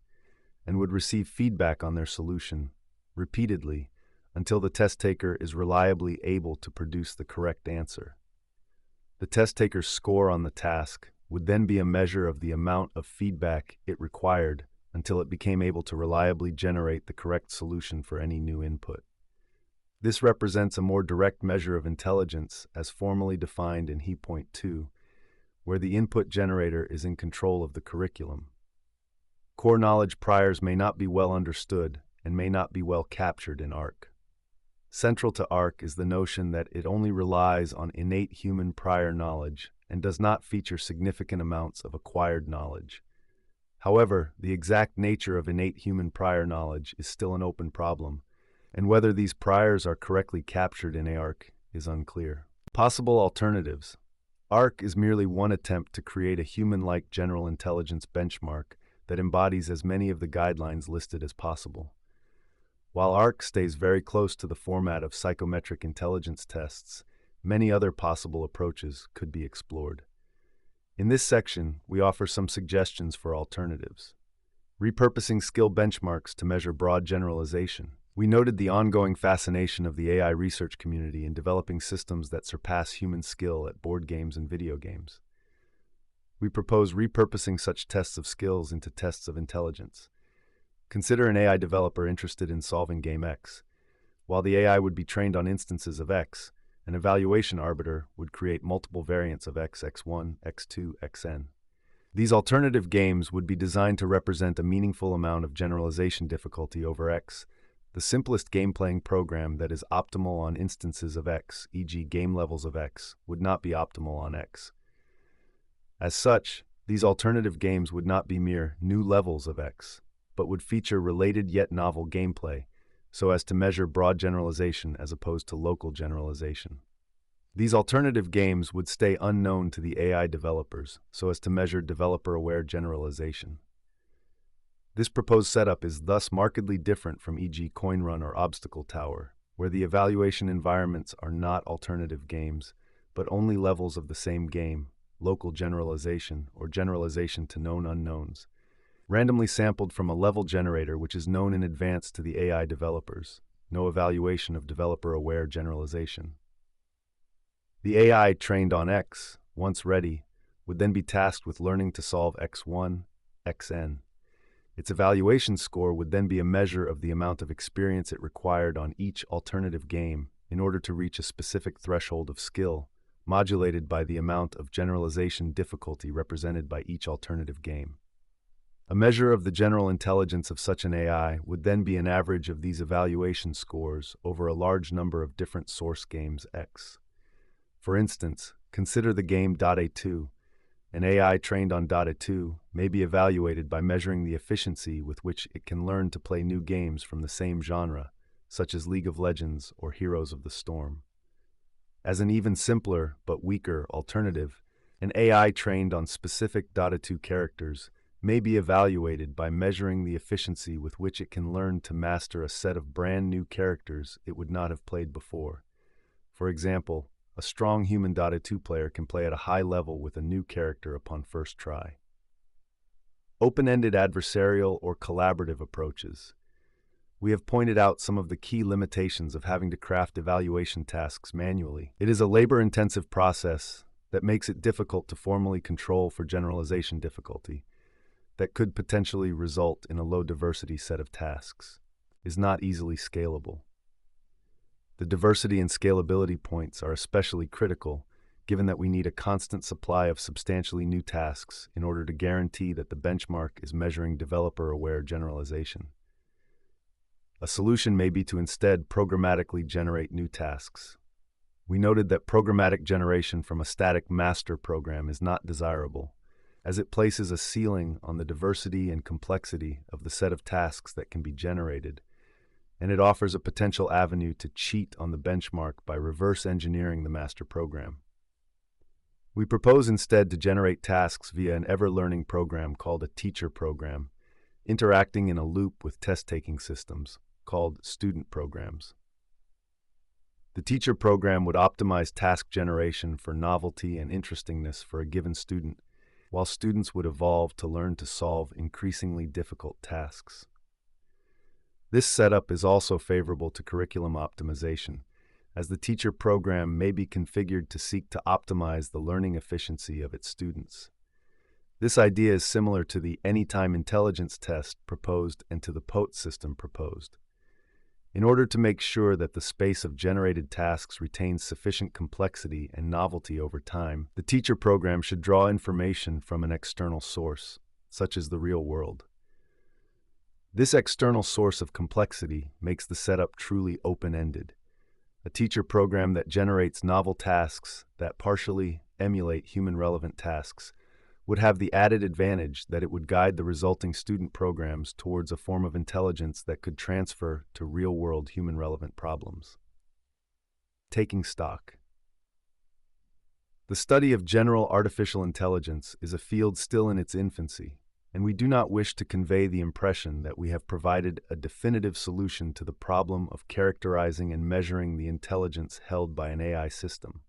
and would receive feedback on their solution repeatedly until the test taker is reliably able to produce the correct answer. The test taker's score on the task would then be a measure of the amount of feedback it required until it became able to reliably generate the correct solution for any new input. This represents a more direct measure of intelligence as formally defined in He.Point 2, where the input generator is in control of the curriculum. Core knowledge priors may not be well understood and may not be well captured in ARC. Central to ARC is the notion that it only relies on innate human prior knowledge and does not feature significant amounts of acquired knowledge. However, the exact nature of innate human prior knowledge is still an open problem, and whether these priors are correctly captured in ARC is unclear. Possible alternatives. ARC is merely one attempt to create a human-like general intelligence benchmark that embodies as many of the guidelines listed as possible. While ARC stays very close to the format of psychometric intelligence tests, many other possible approaches could be explored. In this section, we offer some suggestions for alternatives. Repurposing skill benchmarks to measure broad generalization. We noted the ongoing fascination of the AI research community in developing systems that surpass human skill at board games and video games. We propose repurposing such tests of skills into tests of intelligence. Consider an AI developer interested in solving game X. While the AI would be trained on instances of X, an evaluation arbiter would create multiple variants of X, X1, X2, Xn. These alternative games would be designed to represent a meaningful amount of generalization difficulty over X. The simplest game-playing program that is optimal on instances of X, e.g. game levels of X, would not be optimal on X. As such, these alternative games would not be mere new levels of X, but would feature related yet novel gameplay, so as to measure broad generalization as opposed to local generalization. These alternative games would stay unknown to the AI developers, so as to measure developer-aware generalization. This proposed setup is thus markedly different from e.g. Coin Run or Obstacle Tower, where the evaluation environments are not alternative games, but only levels of the same game, local generalization, or generalization to known unknowns, randomly sampled from a level generator which is known in advance to the AI developers, no evaluation of developer-aware generalization. The AI trained on X, once ready, would then be tasked with learning to solve X1, Xn. Its evaluation score would then be a measure of the amount of experience it required on each alternative game in order to reach a specific threshold of skill, modulated by the amount of generalization difficulty represented by each alternative game. A measure of the general intelligence of such an AI would then be an average of these evaluation scores over a large number of different source games X. For instance, consider the game .A2. An AI trained on Data 2 may be evaluated by measuring the efficiency with which it can learn to play new games from the same genre, such as League of Legends or Heroes of the Storm. As an even simpler but weaker alternative, an AI trained on specific Data 2 characters may be evaluated by measuring the efficiency with which it can learn to master a set of brand new characters it would not have played before. For example, a strong human Dota 2 player can play at a high level with a new character upon first try. Open-ended adversarial or collaborative approaches. We have pointed out some of the key limitations of having to craft evaluation tasks manually. It is a labor-intensive process that makes it difficult to formally control for generalization difficulty, that could potentially result in a low-diversity set of tasks, is not easily scalable. The diversity and scalability points are especially critical, given that we need a constant supply of substantially new tasks in order to guarantee that the benchmark is measuring developer-aware generalization. A solution may be to instead programmatically generate new tasks. We noted that programmatic generation from a static master program is not desirable, as it places a ceiling on the diversity and complexity of the set of tasks that can be generated, and it offers a potential avenue to cheat on the benchmark by reverse engineering the master program. We propose instead to generate tasks via an ever-learning program called a teacher program, interacting in a loop with test-taking systems, called student programs. The teacher program would optimize task generation for novelty and interestingness for a given student, while students would evolve to learn to solve increasingly difficult tasks. This setup is also favorable to curriculum optimization, as the teacher program may be configured to seek to optimize the learning efficiency of its students. This idea is similar to the Anytime Intelligence test proposed and to the POT system proposed. In order to make sure that the space of generated tasks retains sufficient complexity and novelty over time, the teacher program should draw information from an external source, such as the real world. This external source of complexity makes the setup truly open-ended. A teacher program that generates novel tasks that partially emulate human-relevant tasks would have the added advantage that it would guide the resulting student programs towards a form of intelligence that could transfer to real-world human-relevant problems. Taking stock. The study of general artificial intelligence is a field still in its infancy, and we do not wish to convey the impression that we have provided a definitive solution to the problem of characterizing and measuring the intelligence held by an AI system.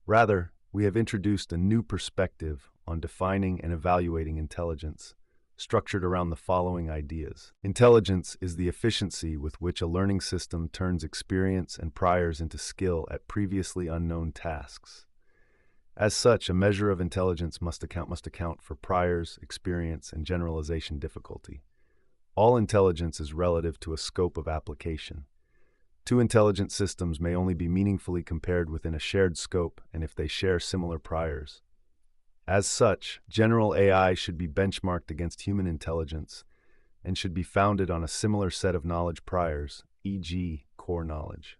Rather, we have introduced a new perspective on defining and evaluating intelligence, structured around the following ideas. Intelligence is the efficiency with which a learning system turns experience and priors into skill at previously unknown tasks. As such, a measure of intelligence must account for priors, experience, and generalization difficulty. All intelligence is relative to a scope of application. Two intelligent systems may only be meaningfully compared within a shared scope and if they share similar priors. As such, general AI should be benchmarked against human intelligence and should be founded on a similar set of knowledge priors, e.g., core knowledge.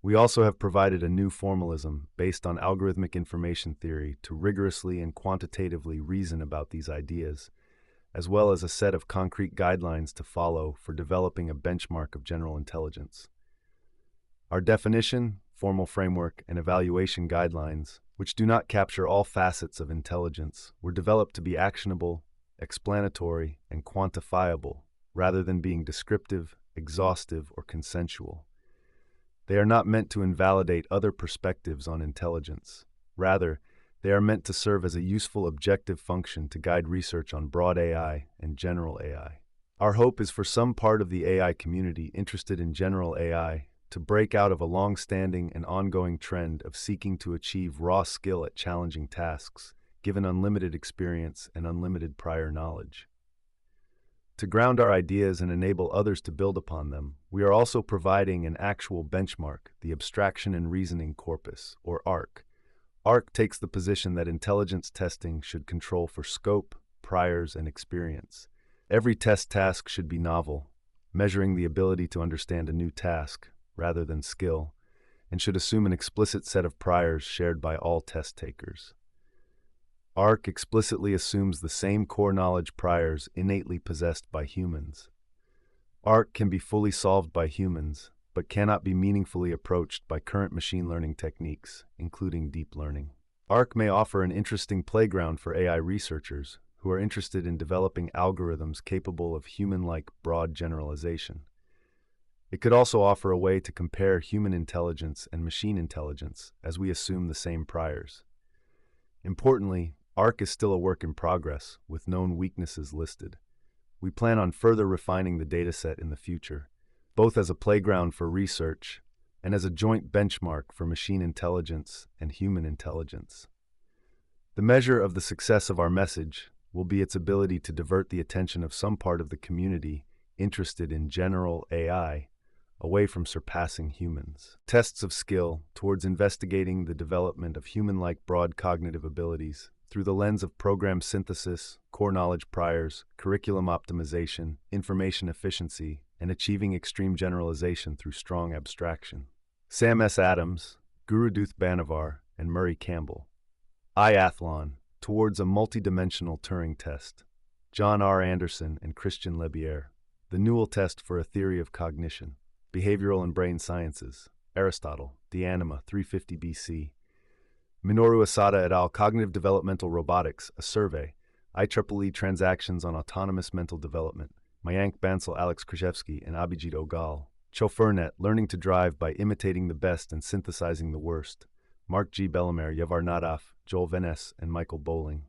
We also have provided a new formalism based on algorithmic information theory to rigorously and quantitatively reason about these ideas, as well as a set of concrete guidelines to follow for developing a benchmark of general intelligence. Our definition, formal framework, and evaluation guidelines, which do not capture all facets of intelligence, were developed to be actionable, explanatory, and quantifiable, rather than being descriptive, exhaustive, or consensual. They are not meant to invalidate other perspectives on intelligence. Rather, they are meant to serve as a useful objective function to guide research on broad AI and general AI. Our hope is for some part of the AI community interested in general AI to break out of a long-standing and ongoing trend of seeking to achieve raw skill at challenging tasks, given unlimited experience and unlimited prior knowledge. To ground our ideas and enable others to build upon them, we are also providing an actual benchmark, the Abstraction and Reasoning Corpus, or ARC. ARC takes the position that intelligence testing should control for scope, priors, and experience. Every test task should be novel, measuring the ability to understand a new task, rather than skill, and should assume an explicit set of priors shared by all test takers. ARC explicitly assumes the same core knowledge priors innately possessed by humans. ARC can be fully solved by humans, but cannot be meaningfully approached by current machine learning techniques, including deep learning. ARC may offer an interesting playground for AI researchers who are interested in developing algorithms capable of human-like broad generalization. It could also offer a way to compare human intelligence and machine intelligence, as we assume the same priors. Importantly, ARC is still a work in progress, with known weaknesses listed. We plan on further refining the dataset in the future, both as a playground for research and as a joint benchmark for machine intelligence and human intelligence. The measure of the success of our message will be its ability to divert the attention of some part of the community interested in general AI away from surpassing humans. Tests of skill towards investigating the development of human-like broad cognitive abilities through the lens of program synthesis, core knowledge priors, curriculum optimization, information efficiency, and achieving extreme generalization through strong abstraction. Sam S. Adams, Guruduth Banavar, and Murray Campbell. Iathlon, towards a multidimensional Turing test. John R. Anderson and Christian Lebier. The Newell test for a theory of cognition. Behavioral and Brain Sciences. Aristotle, De Anima, 350 BC. Minoru Asada et al. Cognitive Developmental Robotics, a Survey. IEEE Transactions on Autonomous Mental Development. Mayank Bansal, Alex Krzyzewski, and Abhijit Ogal. ChauffeurNet, Learning to Drive by Imitating the Best and Synthesizing the Worst. Mark G. Bellemare, Yavar Nadaf, Joel Veness, and Michael Bowling.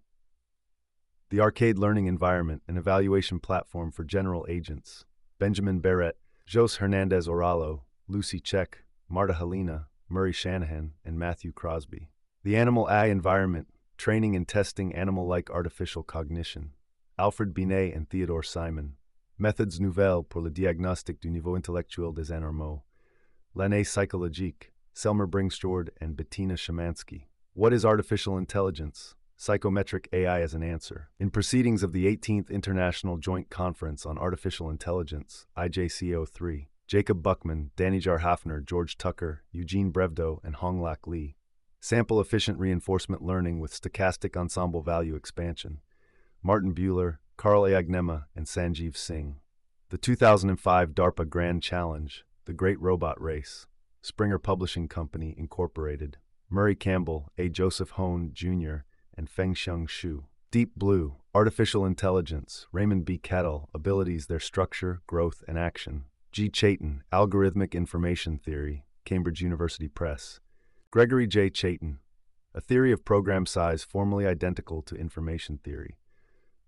The Arcade Learning Environment, an evaluation platform for general agents. Benjamin Barrett, Jos Hernandez Oralo, Lucy Check, Marta Helena, Murray Shanahan, and Matthew Crosby. The Animal AI Environment, Training and Testing Animal-like Artificial Cognition. Alfred Binet and Theodore Simon. Méthodes nouvelles pour le diagnostic du niveau intellectuel des animaux. L'année psychologique. Selmer Bringsjord and Bettina Szymanski. What is artificial intelligence? Psychometric AI as an answer. In proceedings of the 18th International Joint Conference on Artificial Intelligence, IJCO3, Jacob Buckman, Danijar Hafner, George Tucker, Eugene Brevdo, and Honglak Lee. Sample-efficient reinforcement learning with stochastic ensemble value expansion. Martin Buehler, Carl Agnema, and Sanjeev Singh. The 2005 DARPA Grand Challenge, The Great Robot Race. Springer Publishing Company, Incorporated. Murray Campbell, A. Joseph Hone, Jr., and Fengxiang Xu. Deep Blue, Artificial Intelligence, Raymond B. Kettle, Abilities, Their Structure, Growth, and Action. G. Chaitin, Algorithmic Information Theory, Cambridge University Press. Gregory J. Chaitin, A Theory of Program Size Formally Identical to Information Theory.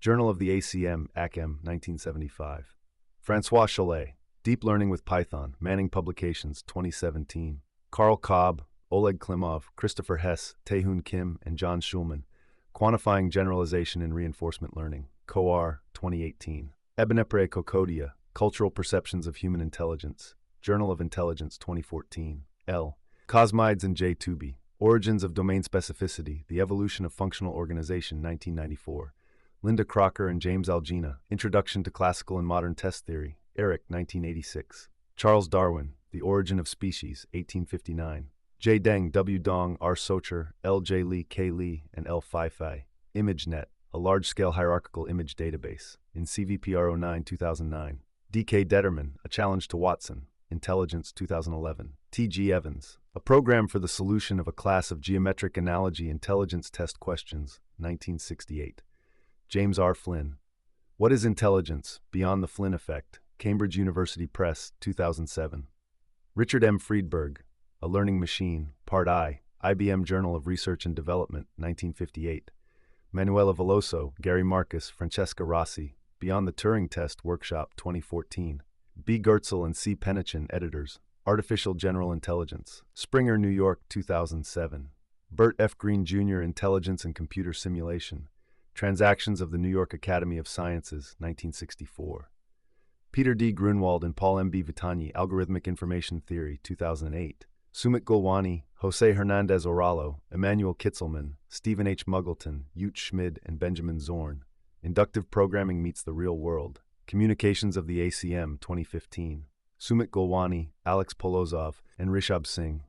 Journal of the ACM, ACM, 1975. Francois Chollet, Deep Learning with Python, Manning Publications, 2017. Carl Cobb, Oleg Klimov, Christopher Hess, Taehoon Kim, and John Schulman. Quantifying Generalization in Reinforcement Learning, COAR, 2018. Ebenepre Kokodia, Cultural Perceptions of Human Intelligence, Journal of Intelligence, 2014. L. Cosmides and J. Tooby, Origins of Domain Specificity, The Evolution of Functional Organization, 1994. Linda Crocker and James Algina, Introduction to Classical and Modern Test Theory, Eric, 1986. Charles Darwin, The Origin of Species, 1859. J. Deng, W. Dong, R. Socher, L. J. Lee, K. Lee, and L. Phi Phi. ImageNet, a large-scale hierarchical image database, in CVPR 09, 2009. D. K. Detterman, A Challenge to Watson, Intelligence, 2011. T. G. Evans, A Program for the Solution of a Class of Geometric Analogy Intelligence Test Questions, 1968. James R. Flynn, What is Intelligence? Beyond the Flynn Effect, Cambridge University Press, 2007. Richard M. Friedberg, A Learning Machine, Part I, IBM Journal of Research and Development, 1958. Manuela Veloso, Gary Marcus, Francesca Rossi, Beyond the Turing Test Workshop, 2014. B. Gertzel and C. Pennichin, editors. Artificial General Intelligence. Springer, New York, 2007. Bert F. Green, Jr., Intelligence and Computer Simulation. Transactions of the New York Academy of Sciences, 1964. Peter D. Grunwald and Paul M. B. Vitani, Algorithmic Information Theory, 2008. Sumit Gulwani, Jose Hernandez Oralo, Emmanuel Kitzelman, Stephen H. Muggleton, Ute Schmid, and Benjamin Zorn. Inductive Programming Meets the Real World. Communications of the ACM, 2015. Sumit Gulwani, Alex Polozov, and Rishabh Singh.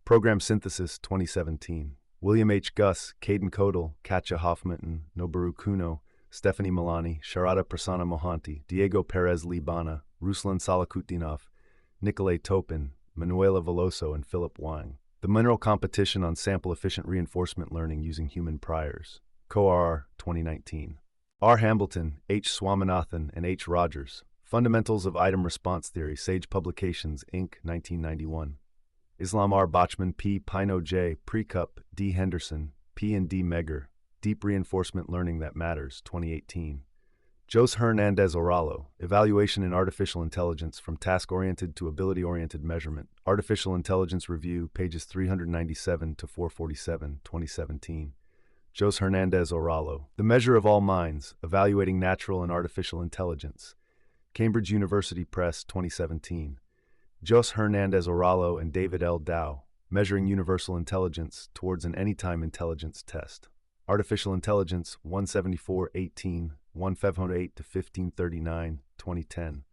Program Synthesis, 2017. William H. Guss, Caden Kodal, Katja Hoffmann, Noboru Kuno, Stephanie Milani, Sharada Prasanna Mohanty, Diego Perez Libana, Ruslan Salakutinov, Nikolay Topin, Manuela Veloso, and Philip Wang. The Mineral Competition on Sample-Efficient Reinforcement Learning Using Human Priors. CORR 2019. R. Hambleton, H. Swaminathan, and H. Rogers. Fundamentals of Item Response Theory, Sage Publications, Inc., 1991. Islam R. Bachman, P. Pino J. Precup, D. Henderson, P. and D. Megger. Deep Reinforcement Learning That Matters, 2018. Jose Hernandez Oralo, Evaluation in Artificial Intelligence from Task-Oriented to Ability-Oriented Measurement. Artificial Intelligence Review, pages 397 to 447, 2017. Jose Hernandez Oralo, The Measure of All Minds, Evaluating Natural and Artificial Intelligence. Cambridge University Press, 2017. Jose Hernandez Oralo and David L. Dow, Measuring Universal Intelligence Towards an Anytime Intelligence Test. Artificial Intelligence, 174-18, 1508 to 1539, 2010.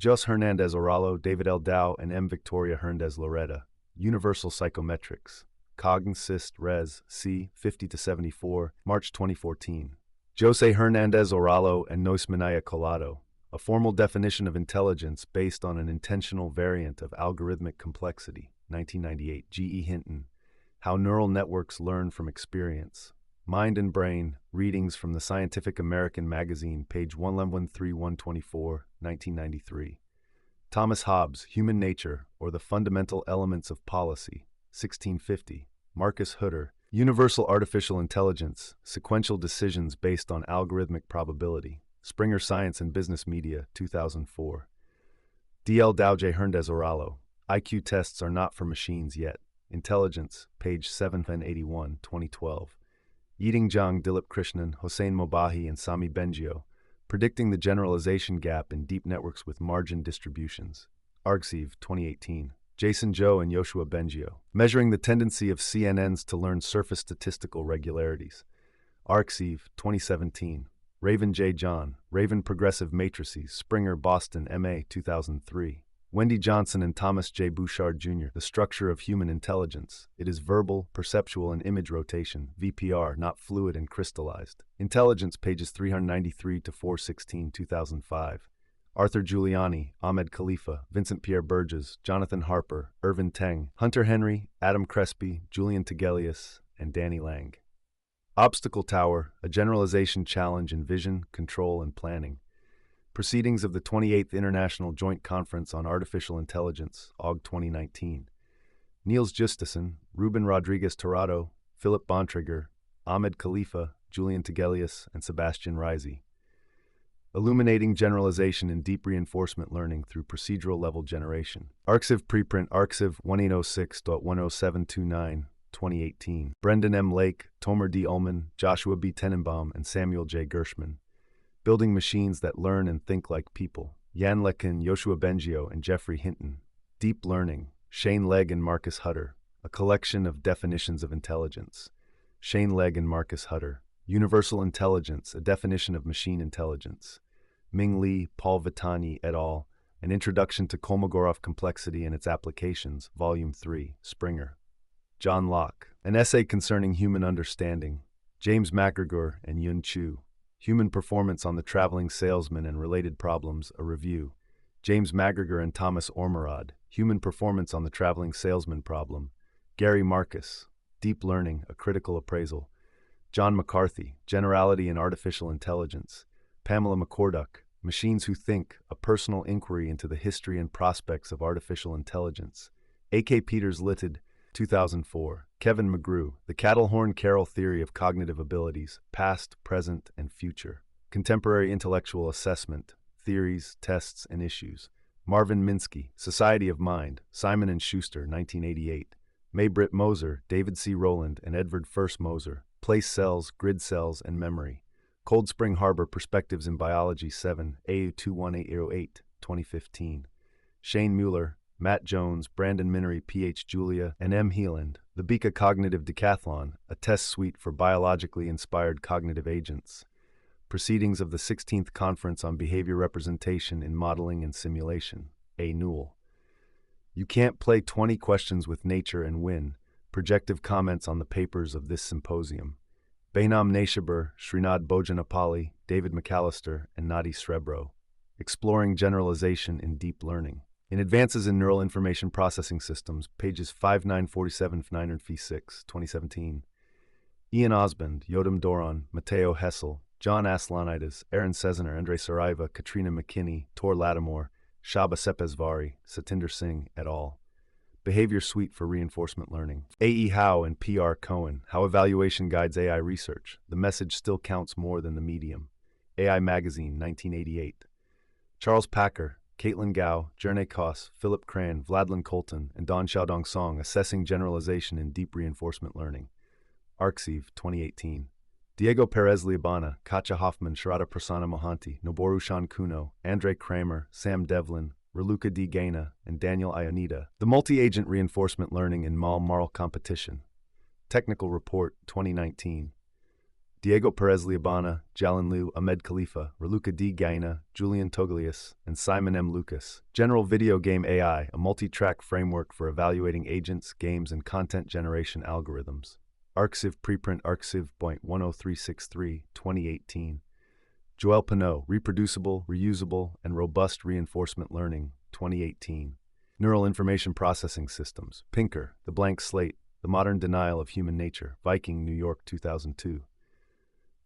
Jose Hernandez Oralo, David L. Dow, and M. Victoria Hernandez Loretta, Universal Psychometrics. Cognosist Res. C. 50-74, March 2014. Jose Hernandez Oralo and Noismanaya Collado, A Formal Definition of Intelligence Based on an Intentional Variant of Algorithmic Complexity, 1998. G. E. Hinton, How Neural Networks Learn from Experience. Mind and Brain, Readings from the Scientific American Magazine, page 1113-124, 1993. Thomas Hobbes, Human Nature, or the Fundamental Elements of Policy, 1650. Marcus Hutter, Universal Artificial Intelligence, Sequential Decisions Based on Algorithmic Probability. Springer Science and Business Media, 2004. D. L. Dow J. Hernandez Oralo, IQ Tests Are Not for Machines Yet. Intelligence, page 781, 2012. Yiding Zhang, Dilip Krishnan, Hossein Mobahi, and Sami Bengio, Predicting the Generalization Gap in Deep Networks with Margin Distributions. Arxiv, 2018. Jason Zhou and Yoshua Bengio, Measuring the Tendency of CNNs to Learn Surface Statistical Regularities. Arxiv, 2017. Raven J. John, Raven Progressive Matrices, Springer, Boston, MA, 2003. Wendy Johnson and Thomas J. Bouchard, Jr., The Structure of Human Intelligence. It is verbal, perceptual, and image rotation, VPR, not fluid and crystallized. Intelligence, pages 393 to 416, 2005. Arthur Giuliani, Ahmed Khalifa, Vincent Pierre Burgess, Jonathan Harper, Irvin Teng, Hunter Henry, Adam Crespi, Julian Tegelius, and Danny Lang. Obstacle Tower, A Generalization Challenge in Vision, Control, and Planning. Proceedings of the 28th International Joint Conference on Artificial Intelligence, AUG 2019. Niels Justison, Ruben Rodriguez Torrado, Philip Bontrager, Ahmed Khalifa, Julian Tegelius, and Sebastian Reisy. Illuminating Generalization in Deep Reinforcement Learning Through Procedural Level Generation. Arxiv Preprint Arxiv 1806.10729, 2018. Brendan M. Lake, Tomer D. Ullman, Joshua B. Tenenbaum, and Samuel J. Gershman. Building Machines That Learn and Think Like People. Jan Lekin, Yoshua Bengio, and Jeffrey Hinton. Deep Learning. Shane Legg and Marcus Hutter. A Collection of Definitions of Intelligence. Shane Legg and Marcus Hutter. Universal Intelligence, A Definition of Machine Intelligence. Ming Li, Paul Vitani, et al., An Introduction to Kolmogorov Complexity and Its Applications, Volume 3, Springer. John Locke, An Essay Concerning Human Understanding. James MacGregor and Yun Chu. Human Performance on the Traveling Salesman and Related Problems, a Review. James MacGregor and Thomas Ormerod, Human Performance on the Traveling Salesman Problem. Gary Marcus, Deep Learning, A Critical Appraisal. John McCarthy, Generality in Artificial Intelligence. Pamela McCorduck, Machines Who Think, A Personal Inquiry into the History and Prospects of Artificial Intelligence. A.K. Peters Litted, 2004. Kevin McGrew, The Cattle-Horn-Carroll Theory of Cognitive Abilities, Past, Present, and Future. Contemporary Intellectual Assessment, Theories, Tests, and Issues. Marvin Minsky, Society of Mind, Simon & Schuster, 1988. Maybritt Moser, David C. Rowland, and Edward Furst Moser, Place Cells, Grid Cells, and Memory. Cold Spring Harbor Perspectives in Biology 7, AU 21808, 2015. Shane Mueller, Matt Jones, Brandon Minery, P.H. Julia, and M. Heeland, The Bika Cognitive Decathlon, A Test Suite for Biologically Inspired Cognitive Agents. Proceedings of the 16th Conference on Behavior Representation in Modeling and Simulation, A. Newell. You can't play 20 questions with nature and win, Projective comments on the papers of this symposium. Behnam Neshaber, Srinad Bojanapalli, David McAllister, and Nadi Srebro. Exploring Generalization in Deep Learning. In Advances in Neural Information Processing Systems, pages 5947-906, 2017. Ian Osmond, Yotam Doron, Matteo Hessel, John Aslanides, Aaron Cezanner, Andre Saraiva, Katrina McKinney, Tor Lattimore, Shaba Sepesvari, Satinder Singh, et al. Behavior Suite for Reinforcement Learning. A.E. Howe and P.R. Cohen, How Evaluation Guides AI Research. The Message Still Counts More Than the Medium. AI Magazine, 1988. Charles Packer, Caitlin Gao, Jerne Koss, Philip Cran, Vladlin Colton, and Don Xiaodong Song, Assessing Generalization in Deep Reinforcement Learning. Arxiv, 2018. Diego Perez Liabana, Katja Hoffman, Sharada Prasanna Mohanty, Noboru Shan Kuno, Andre Kramer, Sam Devlin, Raluca D. Gaina, and Daniel Ionita. The Multi-Agent Reinforcement Learning in Mal-Marl Competition. Technical Report, 2019. Diego Perez Liabana, Jalan Liu, Ahmed Khalifa, Raluca D. Gaina, Julian Toglias, and Simon M. Lucas. General Video Game AI, a multi-track framework for evaluating agents, games, and content generation algorithms. Arxiv preprint Arxiv.10363, 2018. Joël Pineau, Reproducible, Reusable, and Robust Reinforcement Learning, 2018. Neural Information Processing Systems, Pinker, The Blank Slate, The Modern Denial of Human Nature, Viking, New York, 2002.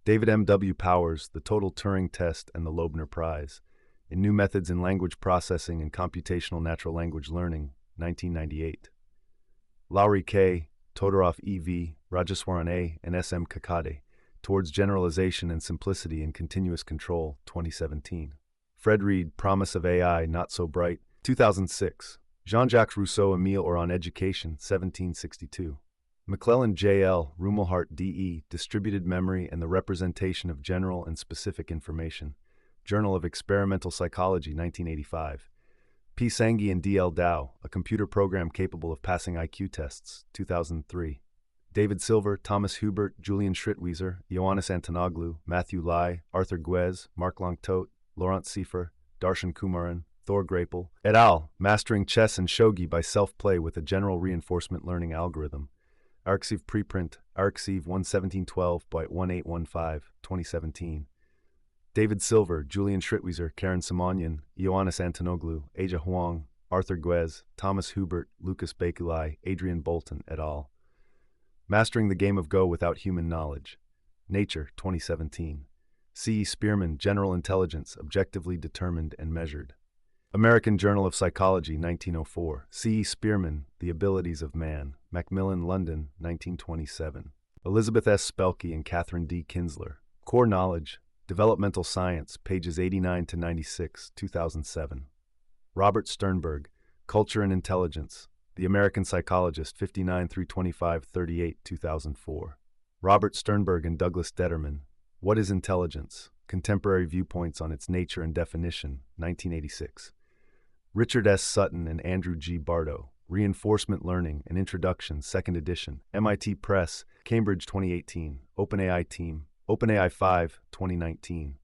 David M. W. Powers, The Total Turing Test and the Loebner Prize, in New Methods in Language Processing and Computational Natural Language Learning, 1998. Lowry K., Todorov E.V., Rajeswaran A., and S.M. Kakade, Towards Generalization and Simplicity in Continuous Control, 2017. Fred Reed, Promise of AI, Not So Bright, 2006. Jean-Jacques Rousseau, Emile or on Education, 1762. McClellan J.L., Rumelhart D.E., Distributed Memory and the Representation of General and Specific Information, Journal of Experimental Psychology, 1985. P. Sanghi and D.L. Dow, A Computer Program Capable of Passing IQ Tests, 2003. David Silver, Thomas Hubert, Julian Schrittwieser, Ioannis Antonoglu, Matthew Lai, Arthur Guez, Mark Langtot, Laurent Seifer, Darshan Kumaran, Thor Grapel, et al., Mastering Chess and Shogi by Self-Play with a General Reinforcement Learning Algorithm. Arxiv preprint, Arxiv 11712.1815, 2017. David Silver, Julian Schrittwieser, Karen Simonian, Ioannis Antonoglu, Aja Huang, Arthur Guez, Thomas Hubert, Lucas Bakulai, Adrian Bolton, et al. Mastering the Game of Go Without Human Knowledge. Nature, 2017. C. E. Spearman, General Intelligence, Objectively Determined and Measured. American Journal of Psychology, 1904. C. E. Spearman, The Abilities of Man. Macmillan, London, 1927. Elizabeth S. Spelke and Catherine D. Kinsler. Core Knowledge, Developmental Science, pages 89-96, 2007. Robert Sternberg, Culture and Intelligence, The American Psychologist, 59-25-38, 2004. Robert Sternberg and Douglas Detterman, What is Intelligence? Contemporary Viewpoints on Its Nature and Definition, 1986. Richard S. Sutton and Andrew G. Bardo, Reinforcement Learning, An Introduction, 2nd edition, MIT Press, Cambridge 2018, OpenAI Team, OpenAI 5, 2019.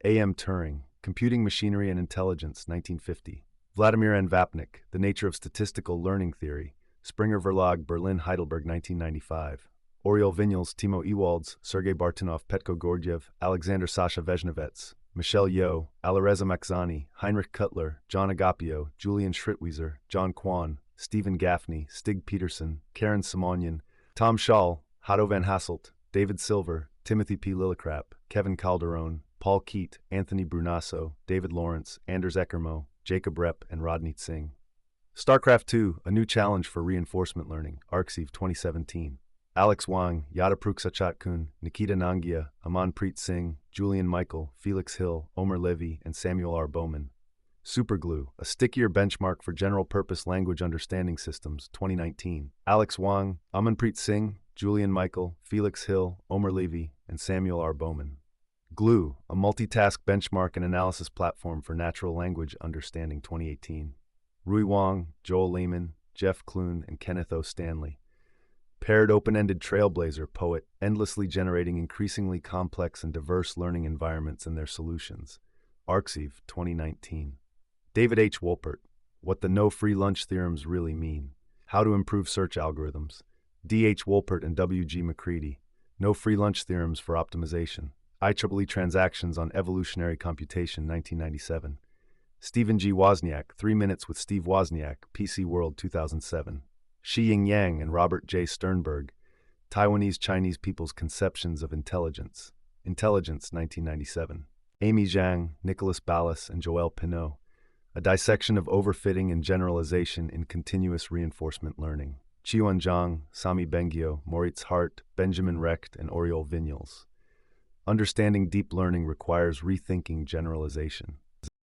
A.M. Turing, Computing Machinery and Intelligence, 1950. Vladimir N. Vapnik, The Nature of Statistical Learning Theory, Springer Verlag, Berlin, Heidelberg, 1995. Oriol Vinyals, Timo Ewalds, Sergei Bartunov, Petko Gordyev, Alexander Sasha Vezhnevets, Michelle Yeoh, Alireza Makhzani, Heinrich Kuttler, John Agapio, Julian Schrittwieser, John Kwan, Stephen Gaffney, Stig Peterson, Karen Simonian, Tom Schall, Hato van Hasselt, David Silver, Timothy P. Lillicrap, Kevin Calderon, Paul Keat, Anthony Brunasso, David Lawrence, Anders Eckermo, Jacob Repp, and Rodney Singh. StarCraft 2, A New Challenge for Reinforcement Learning, Arxiv 2017. Alex Wang, Yadapruk Sachatkun, Nikita Nangia, Amanpreet Singh, Julian Michael, Felix Hill, Omer Levy, and Samuel R. Bowman. Superglue, A Stickier Benchmark for General-Purpose Language Understanding Systems, 2019. Alex Wang, Amanpreet Singh, Julian Michael, Felix Hill, Omer Levy, and Samuel R. Bowman. Glue, A Multitask Benchmark and Analysis Platform for Natural Language Understanding, 2018. Rui Wang, Joel Lehman, Jeff Clune, and Kenneth O. Stanley. Paired Open-Ended Trailblazer Poet, Endlessly Generating Increasingly Complex and Diverse Learning Environments and Their Solutions. Arxiv, 2019. David H. Wolpert, What the No Free Lunch Theorems Really Mean. How to Improve Search Algorithms. D.H. Wolpert and W.G. McCready. No Free Lunch Theorems for Optimization. IEEE Transactions on Evolutionary Computation, 1997. Stephen G. Wozniak, 3 Minutes with Steve Wozniak, PC World, 2007. Shi-Ying Yang and Robert J. Sternberg, Taiwanese Chinese People's Conceptions of Intelligence. Intelligence, 1997. Amy Zhang, Nicholas Ballas, and Joël Pineau. A Dissection of Overfitting and Generalization in Continuous Reinforcement Learning. Qiuan Zhang, Sami Bengio, Moritz Hart, Benjamin Recht, and Oriol Vignals. Understanding deep learning requires rethinking generalization.